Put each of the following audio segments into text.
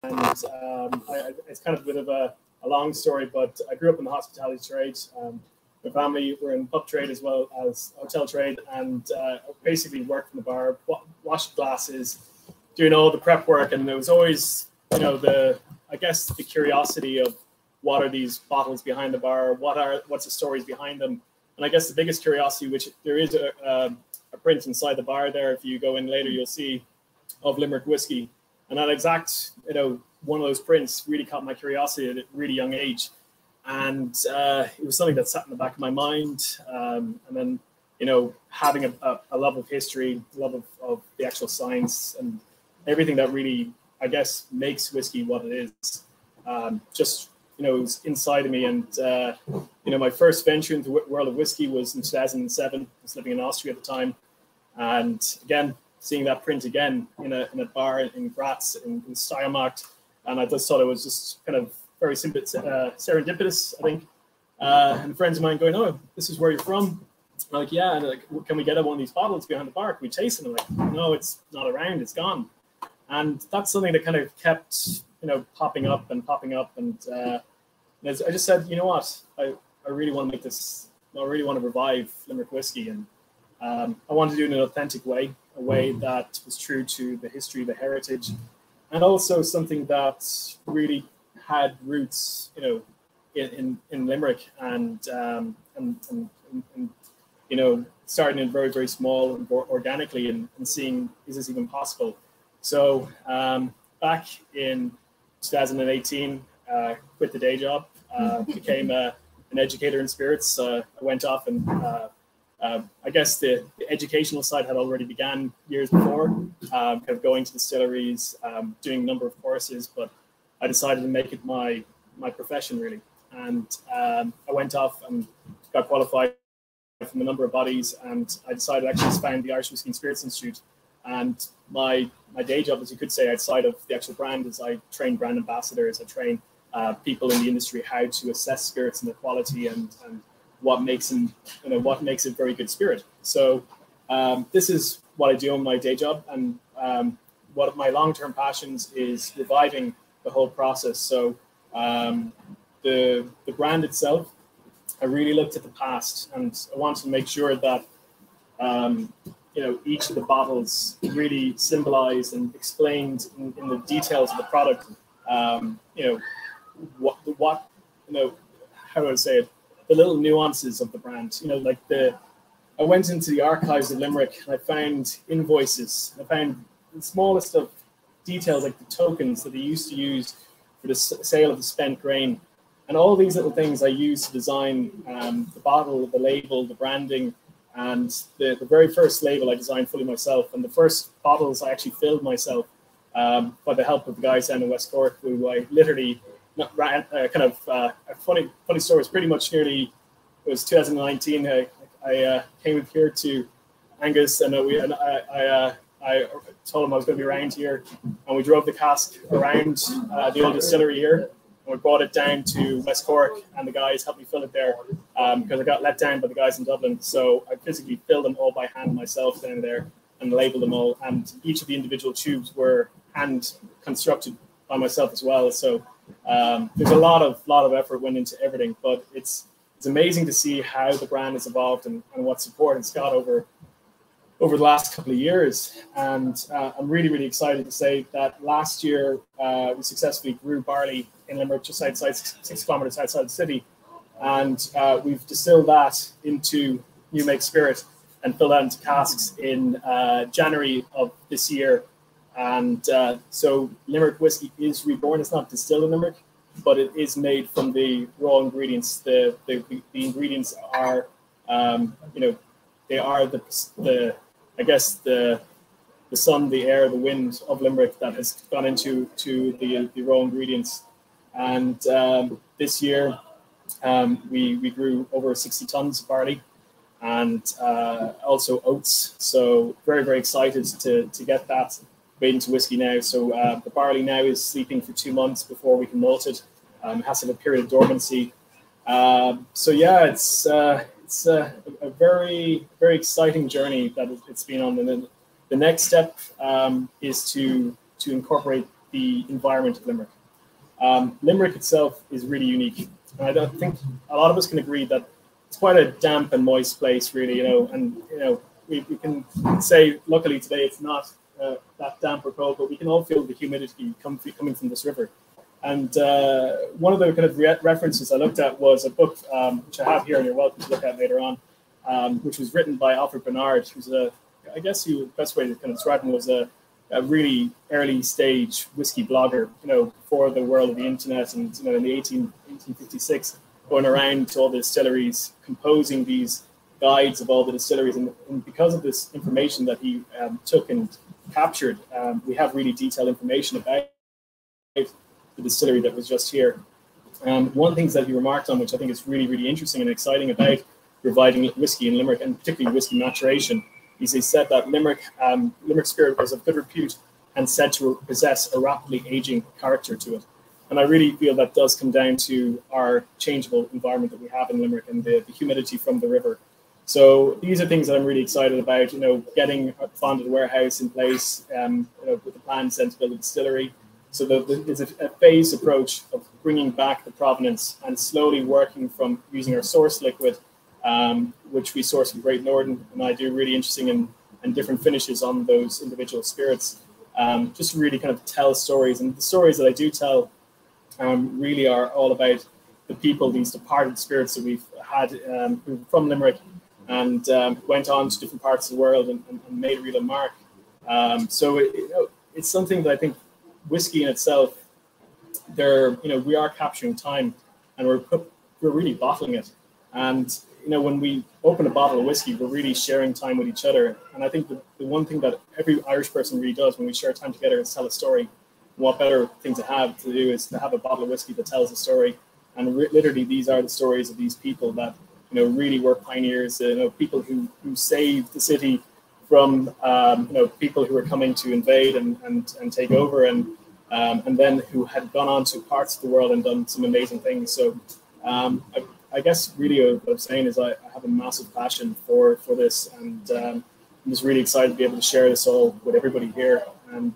and it's kind of a bit of a long story, but I grew up in the hospitality trade. My family were in pub trade as well as hotel trade, and basically worked in the bar, washed glasses, doing all the prep work. And there was always, you know, I guess the curiosity of what are these bottles behind the bar? What's the stories behind them? And I guess the biggest curiosity, which there is a print inside the bar there, if you go in later, you'll see, of Limerick whiskey. And that exact, you know, one of those prints really caught my curiosity at a really young age. And it was something that sat in the back of my mind. And then, you know, having a love of history, love of the actual science and everything that really, I guess, makes whiskey what it is. Just, you know, it was inside of me. And, you know, my first venture into the world of whiskey was in 2007. I was living in Austria at the time. And again, seeing that print again in a bar in Graz in Steiermark. And I just thought it was just kind of very serendipitous, I think. And friends of mine going, "Oh, this is where you're from?" I'm like, "Yeah." And they're like, "Can we get one of these bottles behind the bar? Can we taste it?" And I'm like, "No, it's not around. It's gone." And that's something that kind of kept, you know, popping up. And I just said, you know what? I really want to make this. I really want to revive Limerick whiskey, and I want to do it in an authentic way, a way that was true to the history, the heritage, and also something that really had roots, you know, in Limerick, and you know, starting in very, very small and organically, and seeing, is this even possible? So back in 2018, quit the day job, became an educator in spirits. I went off and I guess the educational side had already began years before, kind of going to distilleries, doing a number of courses, but I decided to make it my profession, really. And I went off and got qualified from a number of bodies, and I decided to actually found the Irish Whiskey and Spirits Institute. And my day job, as you could say, outside of the actual brand, is I train brand ambassadors, I train people in the industry how to assess spirits and their quality, and what makes them, you know, what makes a very good spirit. So this is what I do on my day job, and one of my long-term passions is reviving the whole process. So the brand itself, I really looked at the past, and I wanted to make sure that you know, each of the bottles really symbolized and explained in the details of the product, you know, what you know, how do I say it, the little nuances of the brand. You know, like I went into the archives of Limerick and I found invoices. I found the smallest of details, like the tokens that they used to use for the sale of the spent grain. And all these little things I used to design the bottle, the label, the branding, and the very first label I designed fully myself. And the first bottles I actually filled myself by the help of the guys down in West Cork, who I literally ran a funny story. It's pretty much nearly, it was 2019. I came here to Angus, and I told him I was going to be around here, and we drove the cask around the old distillery here, and we brought it down to West Cork, and the guys helped me fill it there because I got let down by the guys in Dublin. So I physically filled them all by hand myself down there and labeled them all, and each of the individual tubes were hand constructed by myself as well. So there's a lot of effort went into everything, but it's amazing to see how the brand has evolved and what support it's got over the last couple of years. And I'm really, really excited to say that last year we successfully grew barley in Limerick, just outside 6 kilometers outside the city, and we've distilled that into new make spirit and filled that into casks in January of this year. And so Limerick whiskey is reborn. It's not distilled in Limerick, but it is made from the raw ingredients. The ingredients are, you know, they are the I guess the sun, the air, the wind of Limerick that has gone into the raw ingredients. And this year we grew over 60 tons of barley, and also oats. So very, very excited to get that made into whiskey now. So the barley now is sleeping for 2 months before we can malt it. It has to have a period of dormancy. So yeah, it's a very, very exciting journey that it's been on. And then the next step is to incorporate the environment of Limerick. Limerick itself is really unique. And I don't think a lot of us can agree that it's quite a damp and moist place, really, and, we can say, luckily today, it's not that damp or cold, but we can all feel the humidity coming from this river. And one of the kind of references I looked at was a book, which I have here, and you're welcome to look at later on, which was written by Alfred Bernard, who's the best way to kind of describe him was a really early stage whiskey blogger, for the world of the internet, and in the 1856, going around to all the distilleries, composing these guides of all the distilleries, and because of this information that he took and captured, we have really detailed information about the distillery that was just here. One of the things that he remarked on, which I think is really, really interesting and exciting about reviving whiskey in Limerick, and particularly whiskey maturation, is he said that Limerick spirit was of good repute and said to possess a rapidly aging character to it. And I really feel that does come down to our changeable environment that we have in Limerick and the humidity from the river. So these are things that I'm really excited about, getting a bonded warehouse in place, with the plans then to build a distillery. So there's a phased approach of bringing back the provenance and slowly working from using our source liquid, which we source from Great Northern, and I do really interesting and different finishes on those individual spirits, just to really kind of tell stories. And the stories that I do tell really are all about the people, these departed spirits that we've had who are from Limerick and went on to different parts of the world and made a real mark. So it's something that I think whiskey in itself, we are capturing time, and we're really bottling it. And when we open a bottle of whiskey, we're really sharing time with each other. And I think the one thing that every Irish person really does when we share time together is tell a story. What better thing to do is to have a bottle of whiskey that tells a story. And literally, these are the stories of these people that really were pioneers. People who saved the city from people who were coming to invade and take over, and then who had gone on to parts of the world and done some amazing things. So I guess really what I'm saying is I have a massive passion for this, and I'm just really excited to be able to share this all with everybody here. And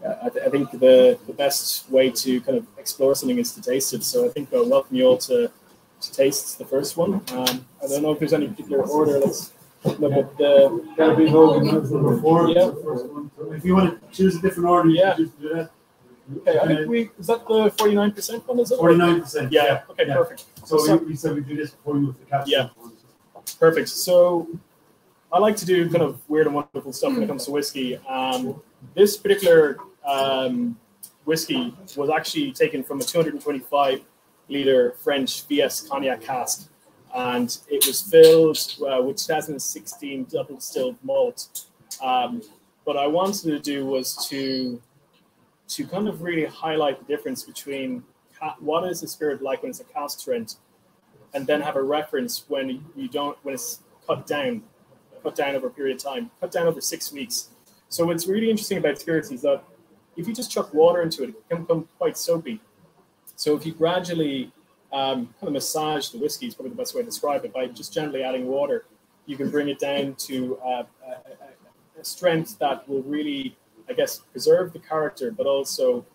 I think the best way to kind of explore something is to taste it. So I think I'll welcome you all to taste the first one. I don't know if there's any particular order. Let's look at the Galloping Hogan, that's number 4. Yeah. The first one. So if you want to choose a different order, you can choose to do that. Okay, I think is that the 49% one, is it? 49%. Yeah. Okay, yeah. Perfect. So we said we do this before you with the capsule. Yeah. Perfect. So I like to do kind of weird and wonderful stuff when it comes to whiskey. This particular whiskey was actually taken from a 225-liter French VS Cognac cask, and it was filled with 2016 double distilled malt. What I wanted to do was to kind of really highlight the difference between what is the spirit like when it's a cask strength, and then have a reference when it's cut down over a period of time, cut down over 6 weeks. So what's really interesting about spirits is that if you just chuck water into it, it can become quite soapy. So if you gradually kind of massage the whiskey, is probably the best way to describe it, by just gently adding water, you can bring it down to a strength that will really, I guess, preserve the character, but also,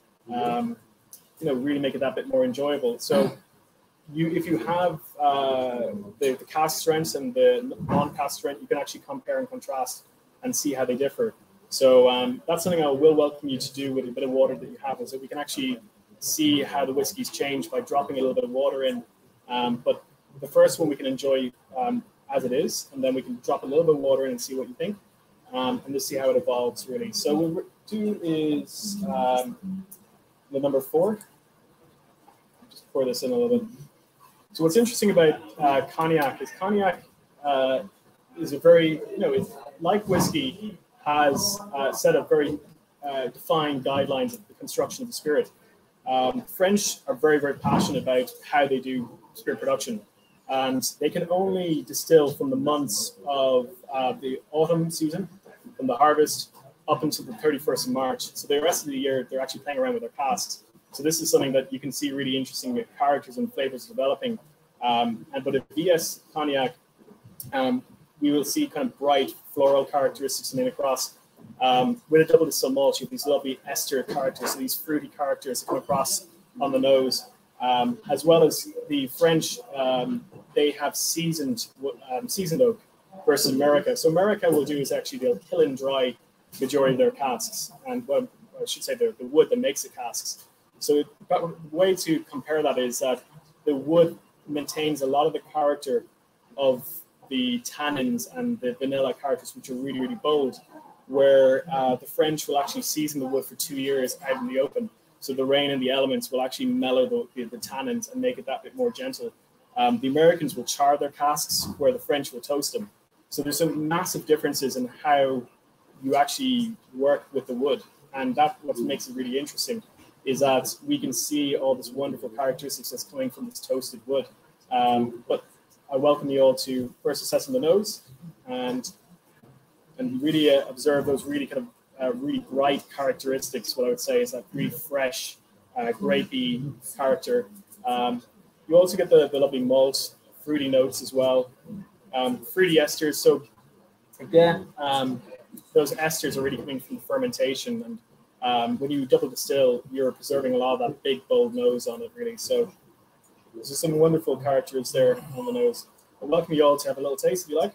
really make it that bit more enjoyable. So if you have the cask strengths and the non-cask strength, you can actually compare and contrast and see how they differ. So that's something I will welcome you to do with a bit of water that you have, is that we can actually see how the whiskies change by dropping a little bit of water in. But the first one we can enjoy as it is, and then we can drop a little bit of water in and see what you think, and just see how it evolves, really. So what we'll do is the number 4. Just pour this in a little bit. So what's interesting about cognac is a very, it's like whiskey, has a set of very defined guidelines of the construction of the spirit. French are very, very passionate about how they do spirit production, and they can only distill from the months of the autumn season, from the harvest up until the 31st of March. So the rest of the year, they're actually playing around with their casks. So this is something that you can see really interesting characters and flavors developing. But a VS Cognac, we will see kind of bright floral characteristics coming across. With a double distilled malt, you have these lovely ester characters, so these fruity characters that come across on the nose, as well as the French. They have seasoned oak versus America. So America will do is actually they'll kill and dry majority of their casks, and well, I should say the wood that makes the casks. So the way to compare that is that the wood maintains a lot of the character of the tannins and the vanilla characters, which are really, really bold, where the French will actually season the wood for 2 years out in the open. So the rain and the elements will actually mellow the tannins and make it that bit more gentle. The Americans will char their casks, where the French will toast them. So there's some massive differences in how you actually work with the wood. And that's what makes it really interesting, is that we can see all this wonderful characteristics that's coming from this toasted wood. But I welcome you all to first assess on the nose and really observe those really kind of really bright characteristics. What I would say is that really fresh, grapey character. You also get the lovely malt, fruity notes as well, fruity esters. So again, those esters are really coming from fermentation, and when you double distill, you're preserving a lot of that big, bold nose on it, really. So there's some wonderful characters there on the nose. I welcome you all to have a little taste, if you like.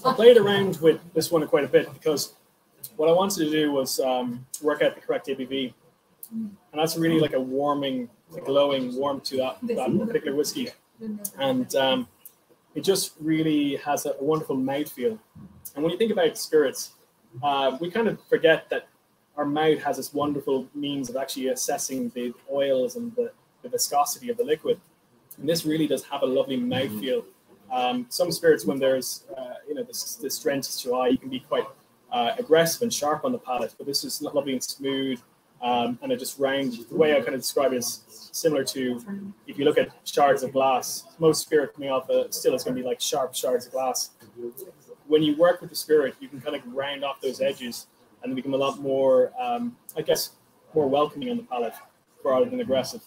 I played around with this one quite a bit because what I wanted to do was work out the correct ABV, and that's really like a warming, a glowing warmth to that particular whiskey, and it just really has a wonderful mouthfeel. And when you think about spirits, we kind of forget that our mouth has this wonderful means of actually assessing the oils and the viscosity of the liquid, and this really does have a lovely mouthfeel. Some spirits, when there's the strength is too high, you can be quite aggressive and sharp on the palate, but this is lovely and smooth, and it just round. The way I kind of describe it is similar to if you look at shards of glass. Most spirit coming off a still is going to be like sharp shards of glass. When you work with the spirit, you can kind of round off those edges and become a lot more, I guess, more welcoming on the palate rather than aggressive.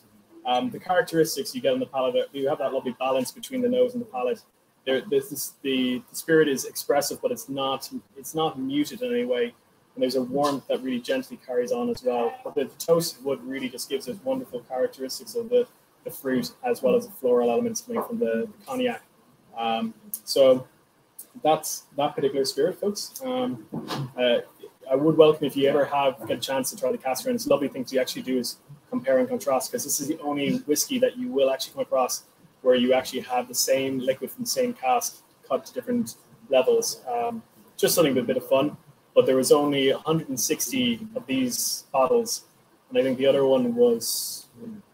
The characteristics you get on the palate, you have that lovely balance between the nose and the palate. The spirit is expressive, but it's not muted in any way. And there's a warmth that really gently carries on as well. But the toasted wood really just gives us wonderful characteristics of the fruit, as well as the floral elements coming from the cognac. So that's that particular spirit, folks. I would welcome if you ever get a chance to try the Cask. And it's a lovely thing to actually do is compare and contrast, because this is the only whiskey that you will actually come across where you actually have the same liquid from the same cask cut to different levels. Just something with a bit of fun. But there was only 160 of these bottles, and I think the other one was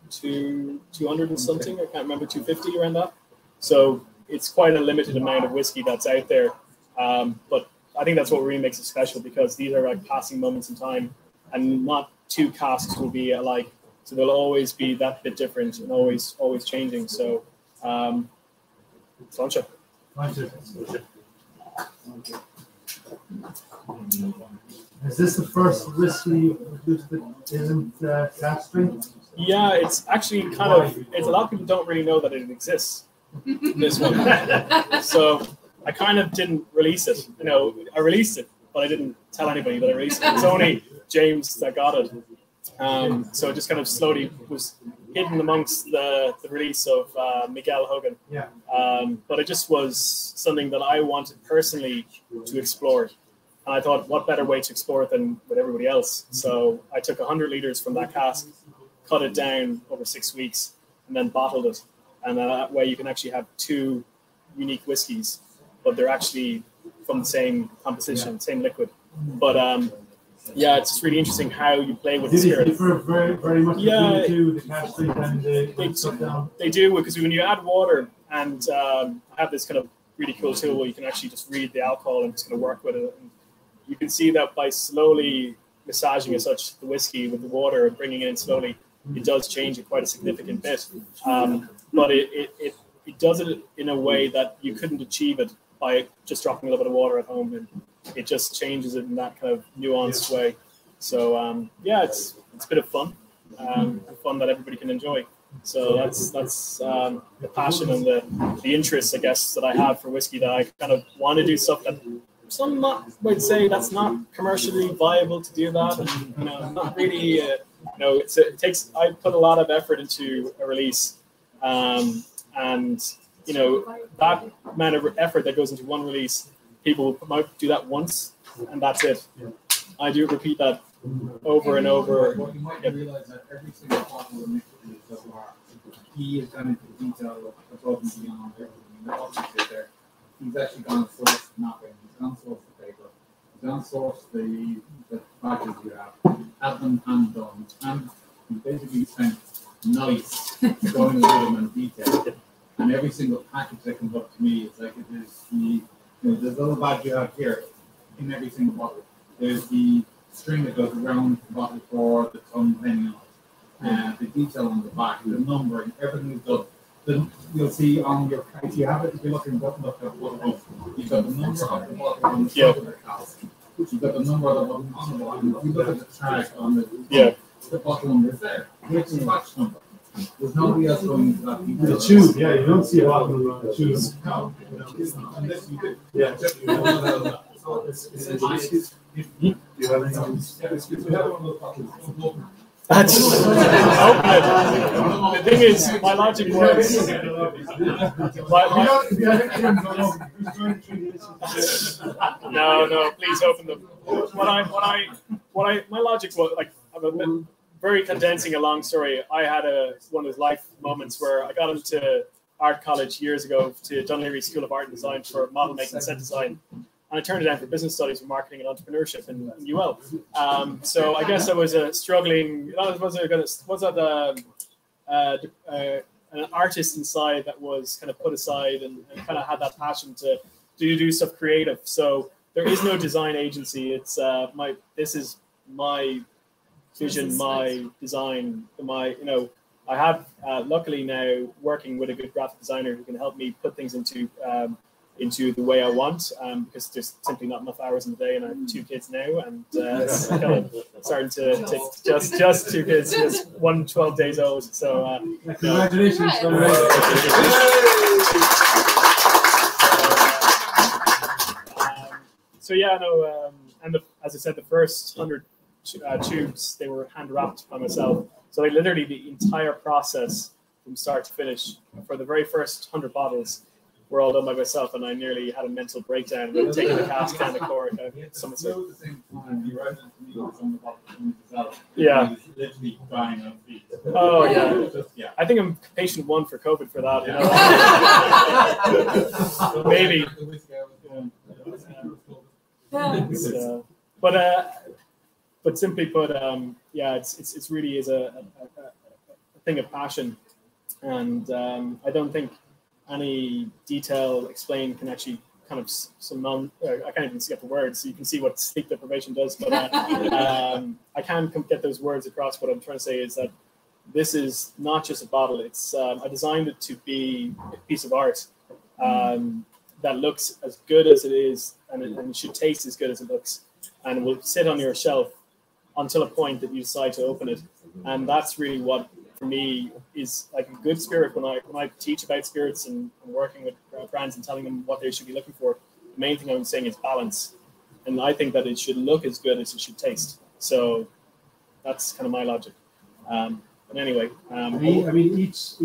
200 and something. I can't remember, 250 around that. So it's quite a limited amount of whiskey that's out there. But I think that's what really makes it special, because these are like passing moments in time, and not two casks will be alike. So they'll always be that bit different and always changing. So, Sancho. Is this the first whiskey that isn't cask strength? Yeah, it's actually kind of. It's a lot of people don't really know that it exists. This one, so I kind of didn't release it. I released it, but I didn't tell anybody that I released it. It's only James that got it. So it just kind of slowly was hidden amongst the release of Miguel Hogan. Yeah. But it just was something that I wanted personally to explore. And I thought, what better way to explore it than with everybody else? So I took 100 liters from that cask, cut it down over 6 weeks, and then bottled it. And that way you can actually have two unique whiskies, but they're actually from the same composition, same liquid. But yeah, it's just really interesting how you play with the spirit. Did it differ very, very much between the two, the cask strength and they do, because when you add water, and I have this kind of really cool tool where you can actually just read the alcohol and just kind of work with it. And you can see that by slowly massaging as such the whiskey with the water and bringing it in slowly, it does change it quite a significant bit. But it does it in a way that you couldn't achieve it by just dropping a little bit of water at home, and it just changes it in that kind of nuanced way. So yeah, it's a bit of fun, fun that everybody can enjoy. So that's the passion and the interest, I guess, that I have for whiskey, that I kind of want to do stuff that some might say that's not commercially viable to do that, and not really. It takes. I put a lot of effort into a release, and that amount of effort that goes into one release, people might do that once, and that's it. I do repeat that over and over. What you might realize that every single bottle of mixture so far, he has gone into the detail above and beyond everything. The bottles sit there. He's actually gone and sourced nothing. He's gone and sourced the paper. He's gone and sourced the badges you have them hand done, and he basically spent nights going through them in detail. And every single package that comes up to me, it's like it is there's a little badge you have here in every single bottle. There's the string that goes around the bottle for the tongue depending on it. The detail on the back, the numbering, everything is done. Then you'll see on your, if you have it, if you're looking button up at bottle, you've got the number of the bottle on the top of the cask. You've got the number of the bottle on the bottom. If you look at the tag on the bottle number is there. Here's the batch number. There's nobody else going into that. The tube, yeah, you don't see a bottle around the tube. No, unless you do. Yeah. You have any? That's the thing is, my logic works. No, please open them. My logic was like, I'm very condensing a long story. I had one of those life moments where I got into art college years ago to John Leary School of Art and Design for model making and set design. And I turned it down for business studies for marketing and entrepreneurship in UL. So I guess I was struggling. An artist inside that was kind of put aside and kind of had that passion to do stuff creative. So there is no design agency. It's this is my vision, my design, I have luckily now working with a good graphic designer who can help me put things into the way I want, because there's simply not enough hours in the day, and I have 2 kids now, and it's kind of starting to take just 2 kids, just 12 days old. So congratulations! As I said, the first 100 tubes, they were hand wrapped by myself. So literally the entire process from start to finish for the very first 100 bottles were all done by myself, and I nearly had a mental breakdown about taking the cask down the court. Yeah. Literally crying on feet. Oh yeah. I think I'm patient 1 for COVID for that. Maybe. But simply put, it's really is a thing of passion, and I don't think any detail explained can actually kind of I can't even get the words. So you can see what sleep deprivation does, but I can't get those words across. What I'm trying to say is that this is not just a bottle. It's I designed it to be a piece of art that looks as good as it is, and it should taste as good as it looks, and it will sit on your shelf until a point that you decide to open it. And that's really what, for me, is like a good spirit when I teach about spirits and working with brands and telling them what they should be looking for. The main thing I'm saying is balance. And I think that it should look as good as it should taste. So that's kind of my logic. But anyway. Each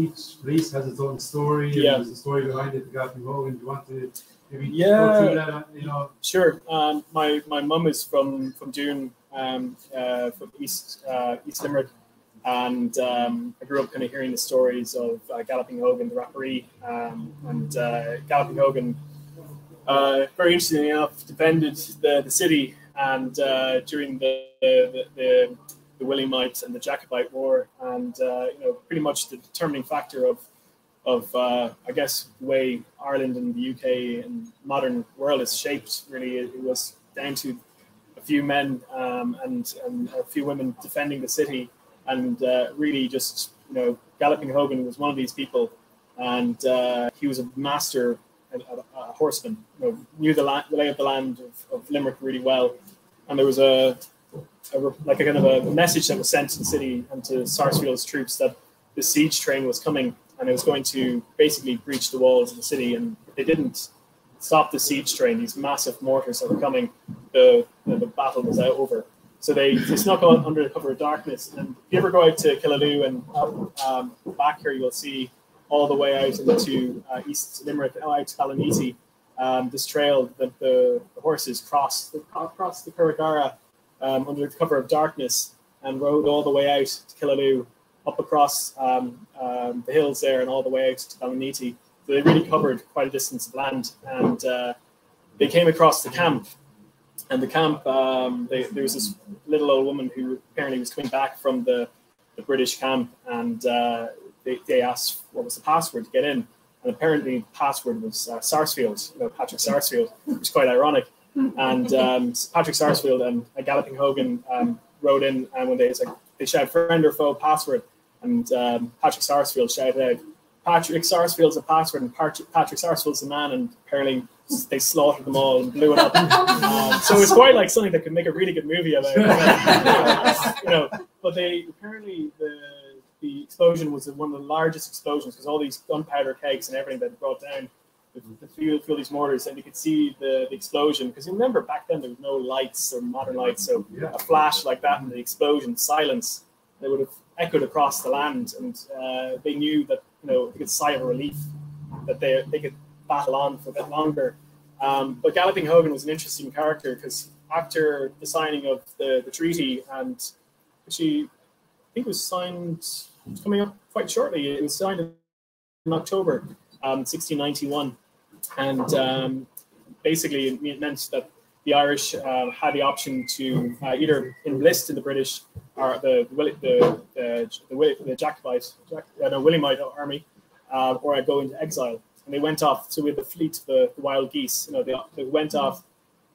release has its own story. Yeah. There's a story behind it. Galloping Hogan. Do you want to maybe go through that? Sure. My mum is from Doon, from East Limerick, and I grew up kind of hearing the stories of Galloping Hogan, the rapparee, and Galloping Hogan, very interestingly enough, defended the city, and during the Williamite and the Jacobite War, and pretty much the determining factor of I guess the way Ireland and the UK and modern world is shaped. Really, it was down to a few men and a few women defending the city, and really just Galloping Hogan was one of these people, and he was a master, a horseman. Knew the lay of the land of Limerick really well, and there was a kind of a message that was sent to the city and to Sarsfield's troops that the siege train was coming, and it was going to basically breach the walls of the city. And if they didn't stop the siege train, these massive mortars that were coming, the battle was over. So they snuck out under the cover of darkness. And if you ever go out to Killaloo and back here, you'll see all the way out into East Limerick, out to Ballinity, this trail that the horses crossed the Curragara under the cover of darkness and rode all the way out to Killaloo, up across the hills there and all the way out to Ballinity. So they really covered quite a distance of land, and they came across the camp. And the camp, there was this little old woman who apparently was coming back from the British camp, and they asked what was the password to get in. And apparently the password was Sarsfield, Patrick Sarsfield, which is quite ironic. And Patrick Sarsfield and Galloping Hogan rode in, and when they shouted friend or foe password, and Patrick Sarsfield shouted out, Patrick Sarsfield's a password, and Patrick Sarsfield's a man, and apparently they slaughtered them all and blew it up. So it's quite like something that could make a really good movie about it. But apparently the explosion was one of the largest explosions, because all these gunpowder kegs and everything that brought down the fuel these mortars, and you could see the explosion, because you remember back then there was no lights or modern lights, so a flash like that and the explosion, silence, they would have echoed across the land, and they knew that they could sigh of relief that they could battle on for a bit longer. But Galloping Hogan was an interesting character, because after the signing of the treaty, and actually I think it was signed, it's coming up quite shortly, it was signed in October 1691, and basically it meant that the Irish had the option to either enlist in the British or the Williamite army, or go into exile. And they went off. So with the fleet, the wild geese, they went off,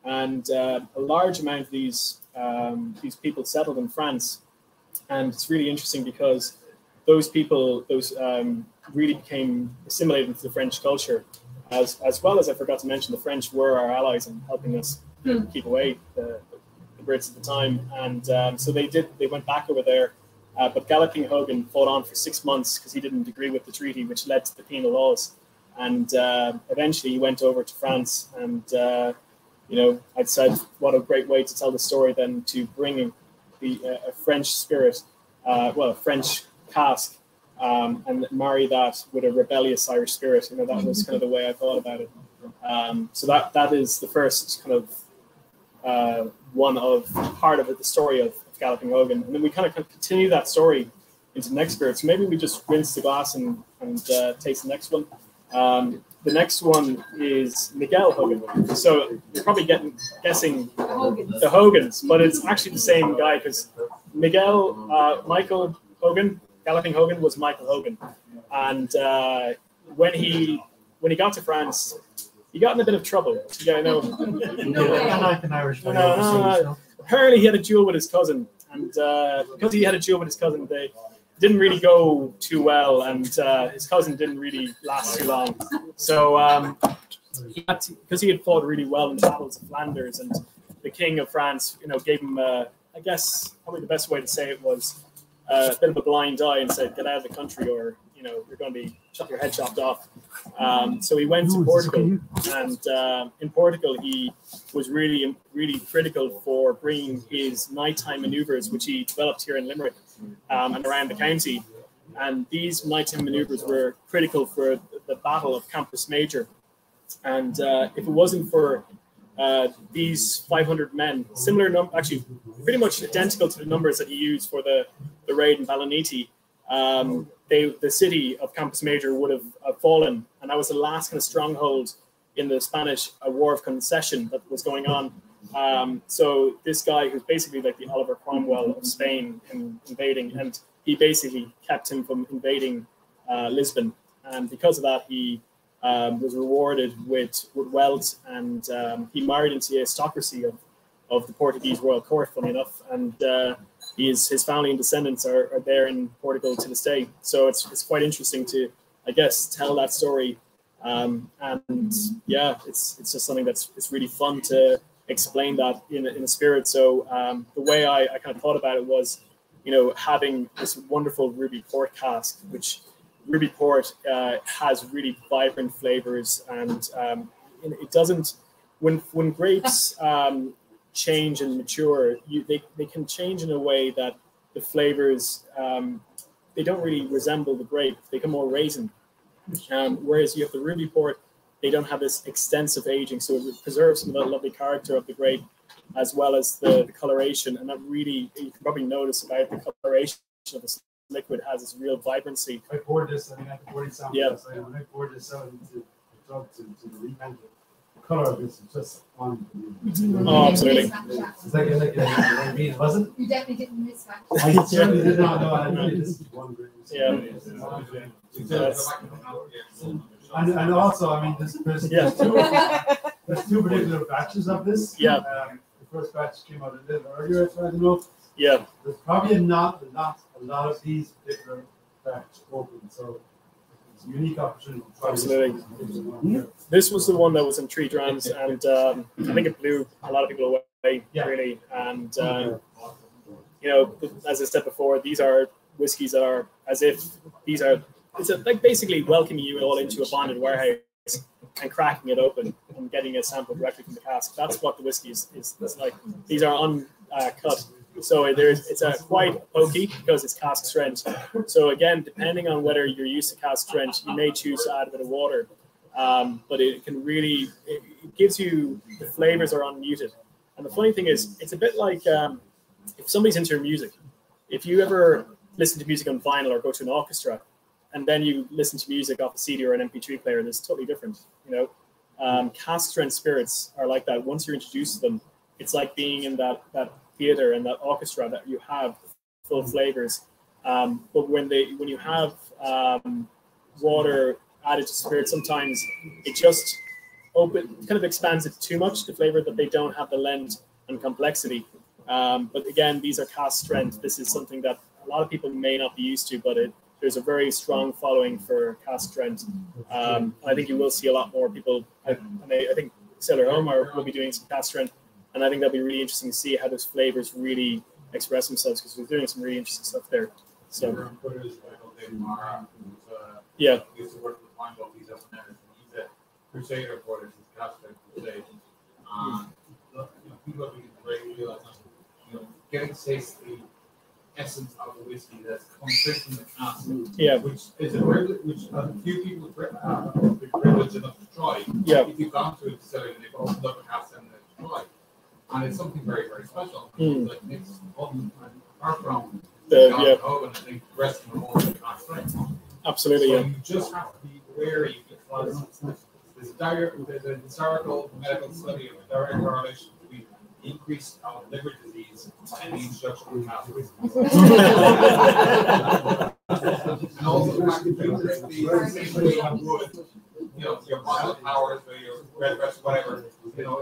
and a large amount of these people settled in France. And it's really interesting because those people, really became assimilated into the French culture, as well as, I forgot to mention, the French were our allies in helping us keep away the Brits at the time. And so they went back over there. But Galloping Hogan fought on for 6 months because he didn't agree with the treaty, which led to the penal laws. And eventually he went over to France. And, I'd said, what a great way to tell the story then, to bring a French spirit, a French cask, and marry that with a rebellious Irish spirit. That was kind of the way I thought about it. So that is the first kind of part of it, the story of Galloping Hogan. And then we kind of continue that story into the next spirit. So maybe we just rinse the glass and taste the next one. The next one is Miguel Hogan. So you're probably guessing the Hogans, but it's actually the same guy, because Michael Hogan, Galloping Hogan, was Michael Hogan. And when he got to France, he got in a bit of trouble. Apparently he had a duel with his cousin, and because he had a duel with his cousin, they didn't really go too well, and his cousin didn't really last too long. So because he had fought really well in the battles of Flanders, and the King of France, gave him, I guess probably the best way to say it was a bit of a blind eye, and said, "Get out of the country, or you're going to be your head chopped off." So he went to Portugal, and in Portugal he was really, really critical for bringing his nighttime manoeuvres, which he developed here in Limerick and around the county. And these nighttime manoeuvres were critical for the Battle of Campus Major. And if it wasn't for these 500 men, similar number, actually pretty much identical to the numbers that he used for the raid in Ballinity, the city of Campus Major would have fallen, and that was the last kind of stronghold in the Spanish War of Concession that was going on. So this guy, who's basically like the Oliver Cromwell of Spain, invading, and he basically kept him from invading Lisbon, and because of that, he was rewarded with wealth, and he married into the aristocracy of the Portuguese royal court, funny enough, and his family and descendants are there in Portugal to this day. So it's quite interesting to, I guess, tell that story. And yeah, it's just something it's really fun to explain that in a spirit. So the way I kind of thought about it was, you know, having this wonderful ruby port cask, which ruby port has really vibrant flavors, and it doesn't, when grapes change and mature, they can change in a way that the flavors, they don't really resemble the grape. They become more raisin. Whereas you have the ruby port, they don't have this extensive aging, so it preserves some of the lovely character of the grape, as well as the coloration. And that really, you can probably notice about the coloration of this liquid has this real vibrancy. I poured this, I mean, I poured it out. Yeah. When I poured this out into the drug to the repent, the color of this is just unbelievable. Oh, absolutely. It's like a bean, wasn't it? You definitely didn't miss that. I certainly did not know. I knew this is one great. Yeah. And also, I mean, there's two particular batches of this. Yeah. The first batch came out a little earlier, so I don't know. Yeah. There's probably not a lot of these particular batches open, so it's a unique opportunity to try. Absolutely. This was the one that was in 3 drams, and I think it blew a lot of people away, really. And you know, as I said before, these are whiskies that are as if these are. It's like basically welcoming you all into a bonded warehouse and cracking it open and getting a sample directly from the cask. That's what the whiskey is like. These are uncut. So it's a quite oaky because it's cask strength. So again, depending on whether you're used to cask strength, you may choose to add a bit of water. But it can really, it gives you, the flavors are unmuted. And the funny thing is, it's a bit like if somebody's into your music, if you ever listen to music on vinyl or go to an orchestra, and then you listen to music off a CD or an MP3 player, and it's totally different. You know, cask strength spirits are like that. Once you're introduced to them, it's like being in that theater and that orchestra that you have full flavors. But when you have water added to spirits, sometimes it just kind of expands it too much, the flavor, that they don't have the length and complexity. But again, these are cask strength. This is something that a lot of people may not be used to, but there's a very strong following for cask strength. I think you will see a lot more people, I think Sailor Home will be doing some cask strength, and I think that'll be really interesting to see how those flavors really express themselves, because we're doing some really interesting stuff there. So yeah. Used to work with wine bottles up there. He's a crusader for this cask strength crusade. People have been great realize, getting to taste the essence of the whiskey that's come straight from the cask, which is a privilege, which a few people have been privileged enough to try. If you've gone to a distillery and they've opened up a cask and they've tried, and it's something very, very special. Like it's apart from Hogan, I think the rest of them all cask strength. Absolutely. So you just have to be wary, because there's a historical medical study of a direct correlation between the increase of liver disease and the introduction of cask whiskey. And also the fact that you drink the same way you would, your bottle powers or your red breast, whatever,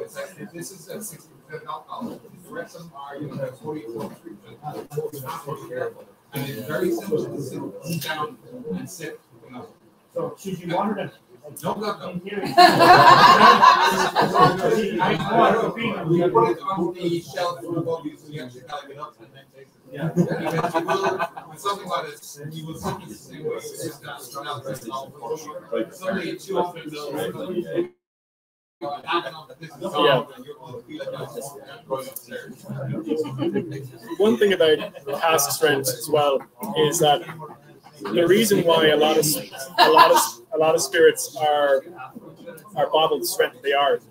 it's like, this is at 60% alcohol. The rest of them are, 40 or 43%. You have to be careful. And it's very simple to sit down and sip, So should you water them? No. We put it on the shelf above you, so you actually gotta get up and then taste it. Yeah. And you will, with something like this, you will sip it the same way. You just got to start out very small. Somebody at 200 ml. One thing about cask strength as well is that the reason why a lot of spirits are bottled strength they are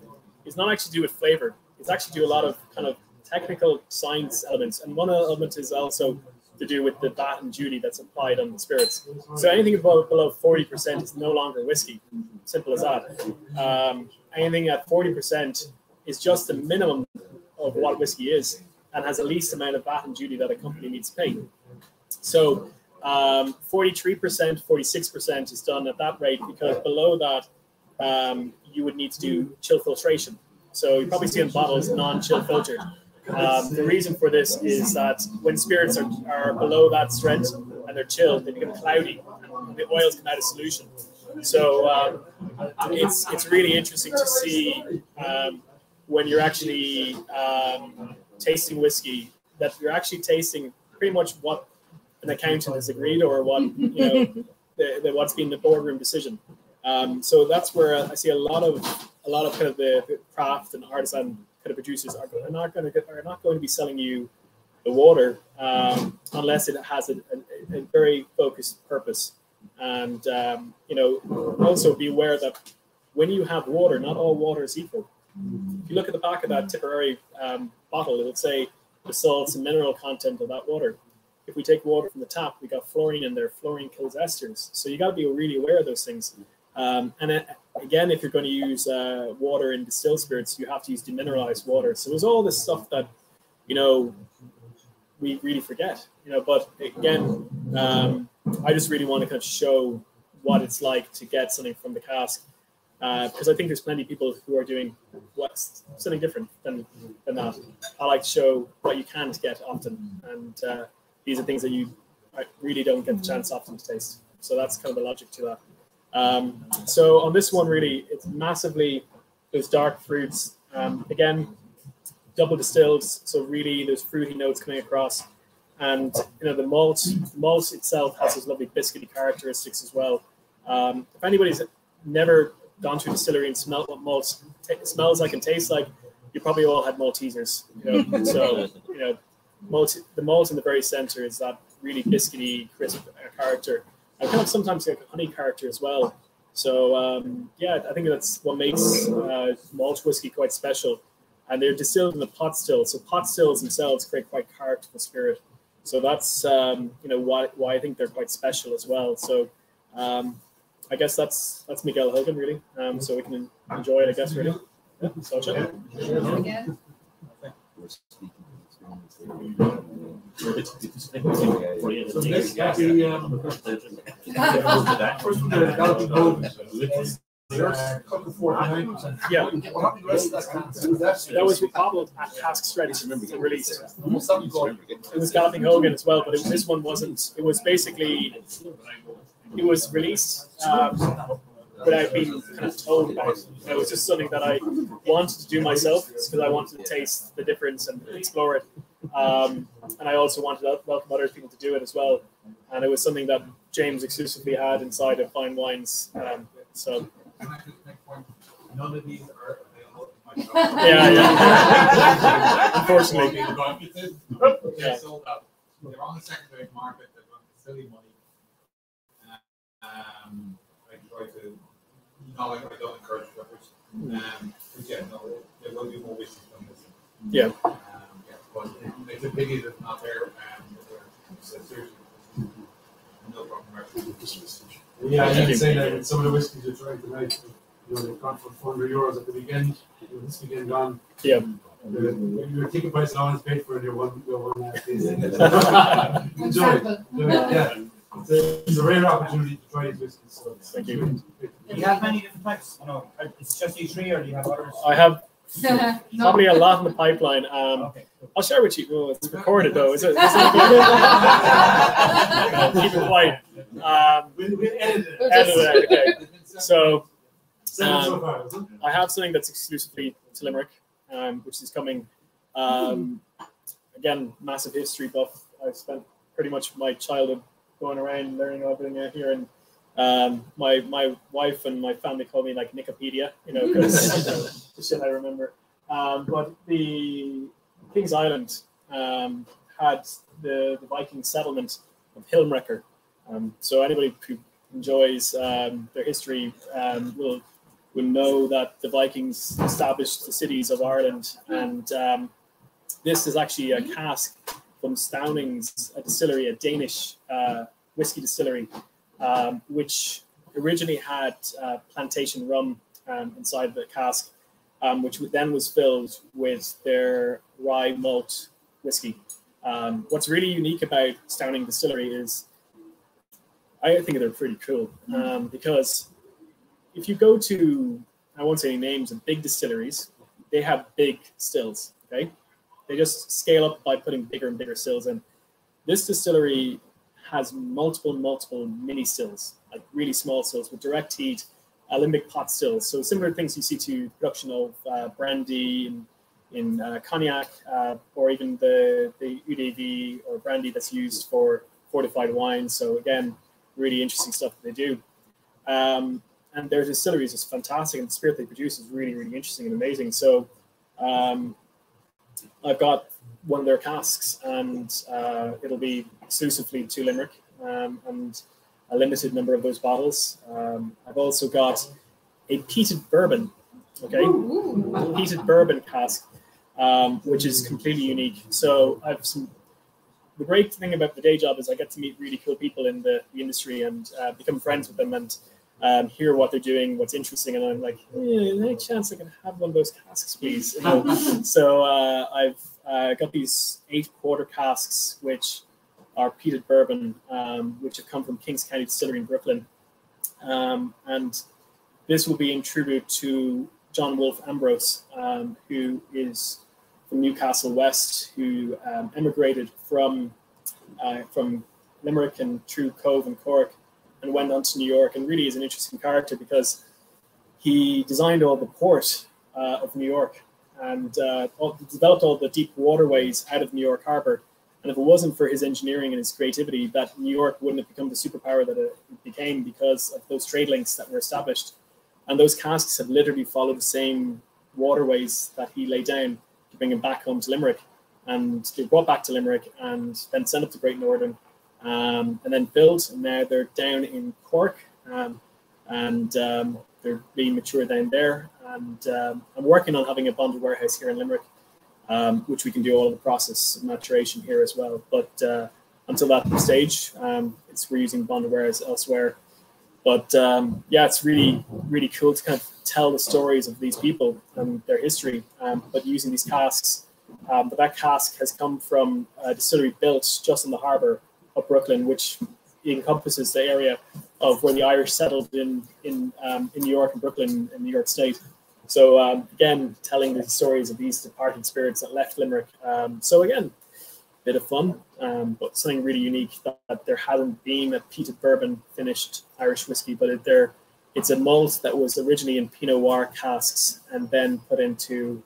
is not actually to do with flavor. It's actually to do a lot of kind of technical science elements, and one element is also to do with the VAT and duty that's applied on the spirits. So anything below 40% is no longer whiskey. Simple as that. Anything at 40% is just the minimum of what whiskey is, and has the least amount of VAT and duty that a company needs to pay. So 43%, 46% is done at that rate, because below that you would need to do chill filtration. So you probably see in bottles non-chill filtered. The reason for this is that when spirits are below that strength and they're chilled, they become cloudy and the oils come out of solution. So it's really interesting to see when you're actually tasting whiskey, that you're actually tasting pretty much what an accountant has agreed, or what what's been the boardroom decision. So that's where I see a lot of kind of the craft and artisan kind of producers are not going to be selling you the water unless it has a very focused purpose. And also be aware that when you have water, not all water is equal. If you look at the back of that Tipperary bottle, it will say the salts and mineral content of that water. If we take water from the tap, we got fluorine in there. Fluorine kills esters. So you got to be really aware of those things. Again, if you're going to use water in distilled spirits, you have to use demineralized water. So there's all this stuff that, we really forget, but again, I just really want to kind of show what it's like to get something from the cask. Because I think there's plenty of people who are doing something different than that. I like to show what you can't get often. And these are things that you really don't get the chance often to taste. So that's kind of the logic to that. So on this one, really, it's massively those dark fruits. Again, double distilled, so really there's fruity notes coming across. And the malt itself has those lovely biscuity characteristics as well. If anybody's never gone to a distillery and smelled what malt smells like and tastes like, you probably all had Maltesers. So the malt in the very center is that really biscuity, crisp character, and kind of sometimes like a honey character as well. So I think that's what makes malt whiskey quite special. And they're distilled in a pot still, so pot stills themselves create quite characterful spirit. So that's why I think they're quite special as well. So I guess that's Miguel Hogan, really. So we can enjoy it, I guess, really. Yeah, so yeah, that was bottled at Cask ready to release. It was Galloping Hogan as well, but this one wasn't. It was basically, it was released without being kind of told about it. It was just something that I wanted to do myself because I wanted to taste the difference and explore it. And I also wanted to welcome other people to do it as well. And it was something that James exclusively had inside of Fine Wines. So. Can I just make one? None of these are available in my shop. Yeah. Unfortunately. They're sold out. They're on the secondary market. They're going to silly money. I try to, I don't encourage flippers. But yeah, no, there will be more wishes than this. Yeah. But it's a pity that it's not there. Seriously, no problem. Yeah, you can say that some of the whiskies you're trying tonight, they've gone for €400 at the weekend. This weekend gone. Yeah. Your ticket price allowance paid for your one enjoy it. Yeah. It's a rare opportunity to try these whiskies. So thank you. Do you have many different types? It's just these three, or do you have others? I have probably a lot in the pipeline. Okay. I'll share with you. Oh, it's recorded though. Is it? Keep it quiet. We'll edit it. Edit it. Okay. So I have something that's exclusively to Limerick, which is coming. Again, massive history buff. I've spent pretty much my childhood going around learning everything here, and my wife and my family call me like Nicopedia, because the shit I remember. But the King's Island had the Viking settlement of Hilmrecker. So anybody who enjoys their history will know that the Vikings established the cities of Ireland, and this is actually a cask from Stowning's distillery, a Danish whiskey distillery, which originally had plantation rum inside the cask, which then was filled with their rye malt whiskey. What's really unique about Stowning Distillery is, I think they're pretty cool, because if you go to, I won't say any names, of big distilleries, they have big stills, okay? They just scale up by putting bigger and bigger stills in. This distillery has multiple mini stills, like really small stills with direct heat, alembic pot stills. So similar things you see to production of brandy and cognac, or even the UDV or brandy that's used for fortified wine. So again, really interesting stuff that they do. And their distillery is just fantastic, and the spirit they produce is really, really interesting and amazing. So I've got one of their casks, and it'll be exclusively to Limerick, and a limited number of those bottles. I've also got a peated bourbon, peated bourbon cask, which is completely unique. So I've the great thing about the day job is I get to meet really cool people in the industry and become friends with them and hear what they're doing, what's interesting. And I'm like, any chance I can have one of those casks, please? So I've got these 8-quarter casks, which are peated bourbon, which have come from Kings County Distillery in Brooklyn. And this will be in tribute to John Wolfe Ambrose, who is from Newcastle West, who emigrated from Limerick and through Cove and Cork and went on to New York, and really is an interesting character because he designed all the port of New York and developed all the deep waterways out of New York Harbor. And if it wasn't for his engineering and his creativity, that New York wouldn't have become the superpower that it became because of those trade links that were established. And those casks have literally followed the same waterways that he laid down to bring him back home to Limerick. And they were brought back to Limerick and then sent up to Great Northern and then built. And now they're down in Cork and they're being mature down there. And I'm working on having a bonded warehouse here in Limerick, which we can do all of the process of maturation here as well. But until that stage, we're using bonded warehouse elsewhere. But yeah, it's really, really cool to kind of tell the stories of these people and their history, but using these casks. But that cask has come from a distillery built just in the harbour of Brooklyn, which encompasses the area of where the Irish settled in New York and Brooklyn in New York State. So again, telling the stories of these departed spirits that left Limerick. So again, bit of fun, but something really unique that there hasn't been a peated bourbon finished Irish whiskey, but it's a malt that was originally in Pinot Noir casks and then put into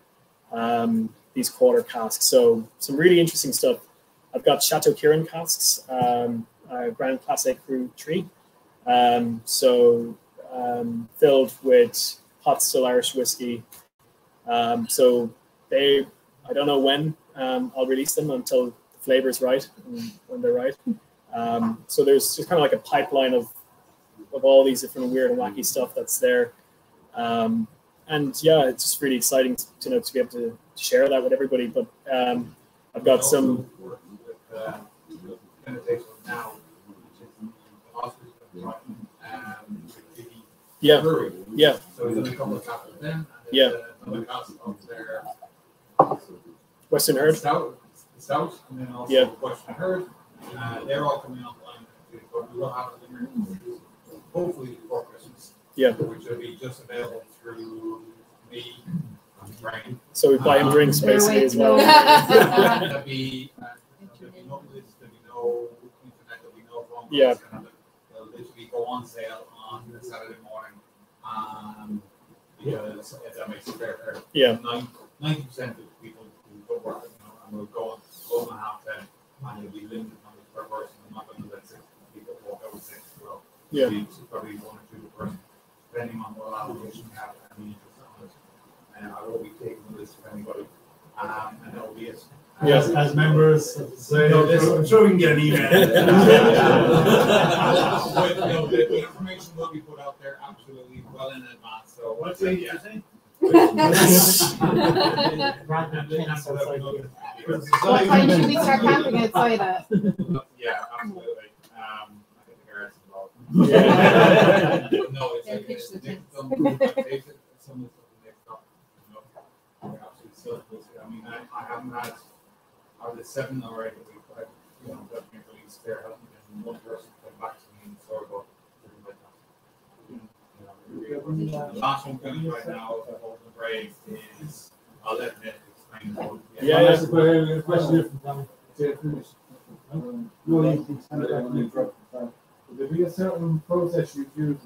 these quarter casks. So some really interesting stuff. I've got Chateau Kieran casks, Grand Classic Cru 3. Filled with hot still Irish whiskey. So I don't know when I'll release them until the flavor is right and when they're right. So there's just kind of like a pipeline of all these different weird and wacky stuff that's there. And yeah, it's just really exciting to be able to share that with everybody. But I've got some. Yeah. Yeah. So there's a couple of caps of them. Yeah. Another caps of their Western Herd. Stout, and then also Western Herd. They're all coming online, but we will have a Limerick hopefully before Christmas. Yeah. Which will be just available through me and Brian. So we buy him drinks basically as well. There'll be no list, there'll be no internet, there'll be no phone. Yeah. They'll literally go on sale on Saturday morning. Because if that makes it fair. Yeah. 90% of people who go work, and will go on 10, and you'll be limited numbers per person. I'm not going to let 6 people walk out with 6 as well. Yeah. It's probably 1 or 2 per person, depending on what allocation you have and the interest on it. And I will be taking the list of anybody, and that will be it. Yes, as members of the society. I'm sure we can get an email. The information will be put out there absolutely well in advance. So What day did you say? What time should we start camping outside at? Yeah, absolutely. I think the guards involved. Yeah. No, it's like Pitch the tent. some of the stuff mixed up. Absolutely still. I mean, I haven't had. Out of the 7 already, but that being released there hasn't been one person come back to me in the store about something like that. The last one coming right now, Hogan the Brave, is I'll let Nick explain what. Yeah. A question from Would there be a certain process you use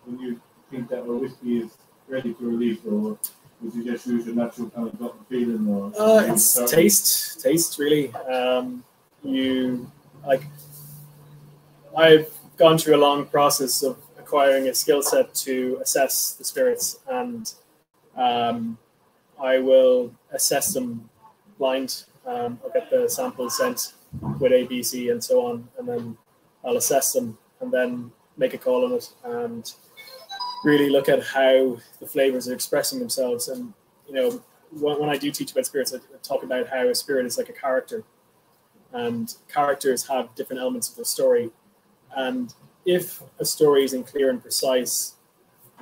when you think that a whiskey is ready to release, or Would you just use your natural kind of gut feeling, or it's taste really. You like, I've gone through a long process of acquiring a skill set to assess the spirits, and I will assess them blind. I'll get the samples sent with A, B, C, and so on, and then I'll assess them and then make a call on it and really look at how the flavors are expressing themselves. And when I do teach about spirits, I talk about how a spirit is like a character, and characters have different elements of the story. And if a story isn't clear and precise,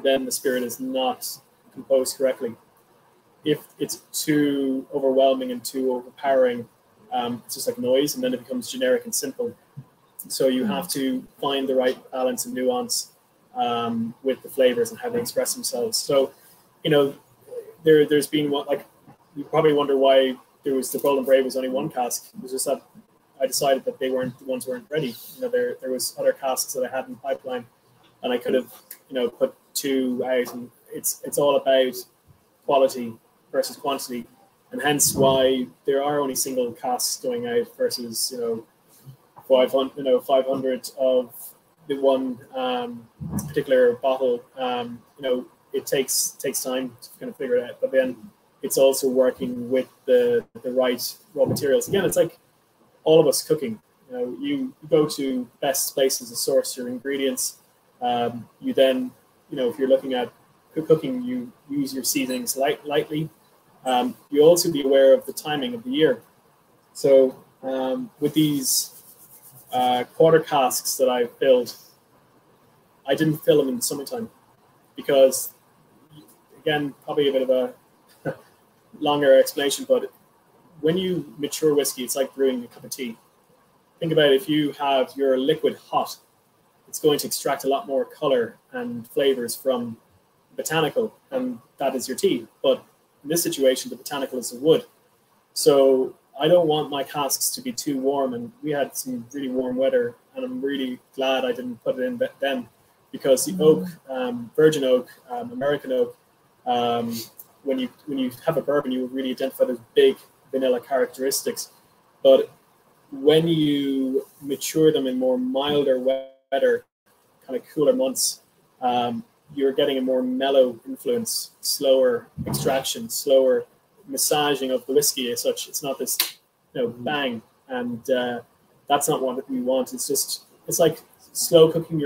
then the spirit is not composed correctly. If it's too overwhelming and too overpowering, it's just like noise, and then it becomes generic and simple. So you have to find the right balance and nuance with the flavors and how they express themselves. So, there's been one, like, you probably wonder why there was the Golden Brave was only one cask. It was just that I decided that the ones weren't ready. There was other casks that I had in pipeline, and I could have, put 2 out. And it's all about quality versus quantity, and hence why there are only single casks going out versus 500 of the one particular bottle. It takes time to kind of figure it out, but then it's also working with the right raw materials. Again, it's like all of us cooking. You go to best places to source your ingredients. You then, if you're looking at cooking, you use your seasonings lightly. You also be aware of the timing of the year. So with these quarter casks that I filled, I didn't fill them in the summertime because, again, probably a bit of a longer explanation, but when you mature whiskey, it's like brewing a cup of tea. Think about it, if you have your liquid hot, it's going to extract a lot more color and flavors from botanical, and that is your tea. But in this situation, the botanical is the wood. So I don't want my casks to be too warm, and we had some really warm weather, and I'm really glad I didn't put it in then, because the oak, virgin oak, American oak, when you have a bourbon, you will really identify those big vanilla characteristics. But when you mature them in more milder, wetter, kind of cooler months, you're getting a more mellow influence, slower extraction, slower massaging of the whiskey as such. It's not this, bang, and that's not what we want. It's like slow cooking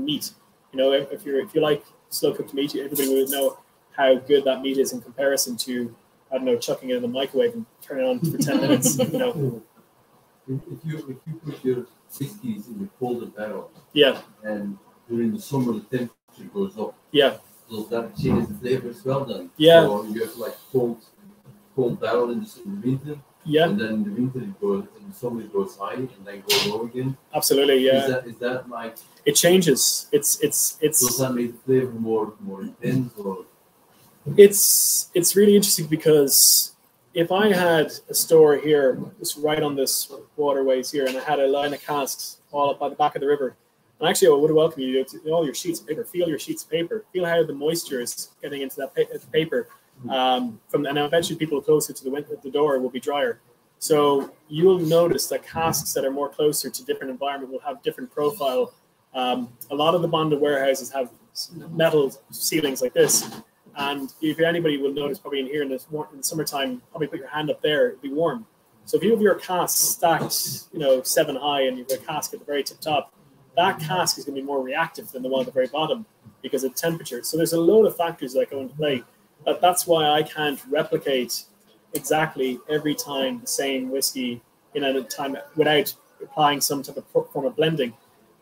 meat. If you like slow cooked meat, everybody would know how good that meat is in comparison to, I don't know, chucking it in the microwave and turning it on for 10 minutes. If you put your whiskeys in the colder barrel, yeah, and during the summer the temperature goes up, yeah, does that change the flavor as well then? Yeah. Or you have like cold barrel in the winter, yeah, and then in the winter it goes, in the summer it goes high and then go low again. absolutely, yeah. Is that like, It changes. It's does that make the flavor more intense, or? It's really interesting, because if I had a store here, just right on this waterways here, and I had a line of casks all up by the back of the river, and actually I would welcome you to all your sheets of paper. Feel your sheets of paper. Feel how the moisture is getting into that paper. And eventually people closer to the door will be drier. So you'll notice that casks that are more closer to different environment will have different profile. A lot of the bonded warehouses have metal ceilings like this. And if anybody will notice, probably in here in the summertime, probably put your hand up there, it'll be warm. So if you have your cask stacked, 7 high, and you have a cask at the very tip top, that cask is going to be more reactive than the one at the very bottom because of temperature. So there's a load of factors that go into play. That's why I can't replicate exactly every time the same whiskey in a time without applying some type of form of blending.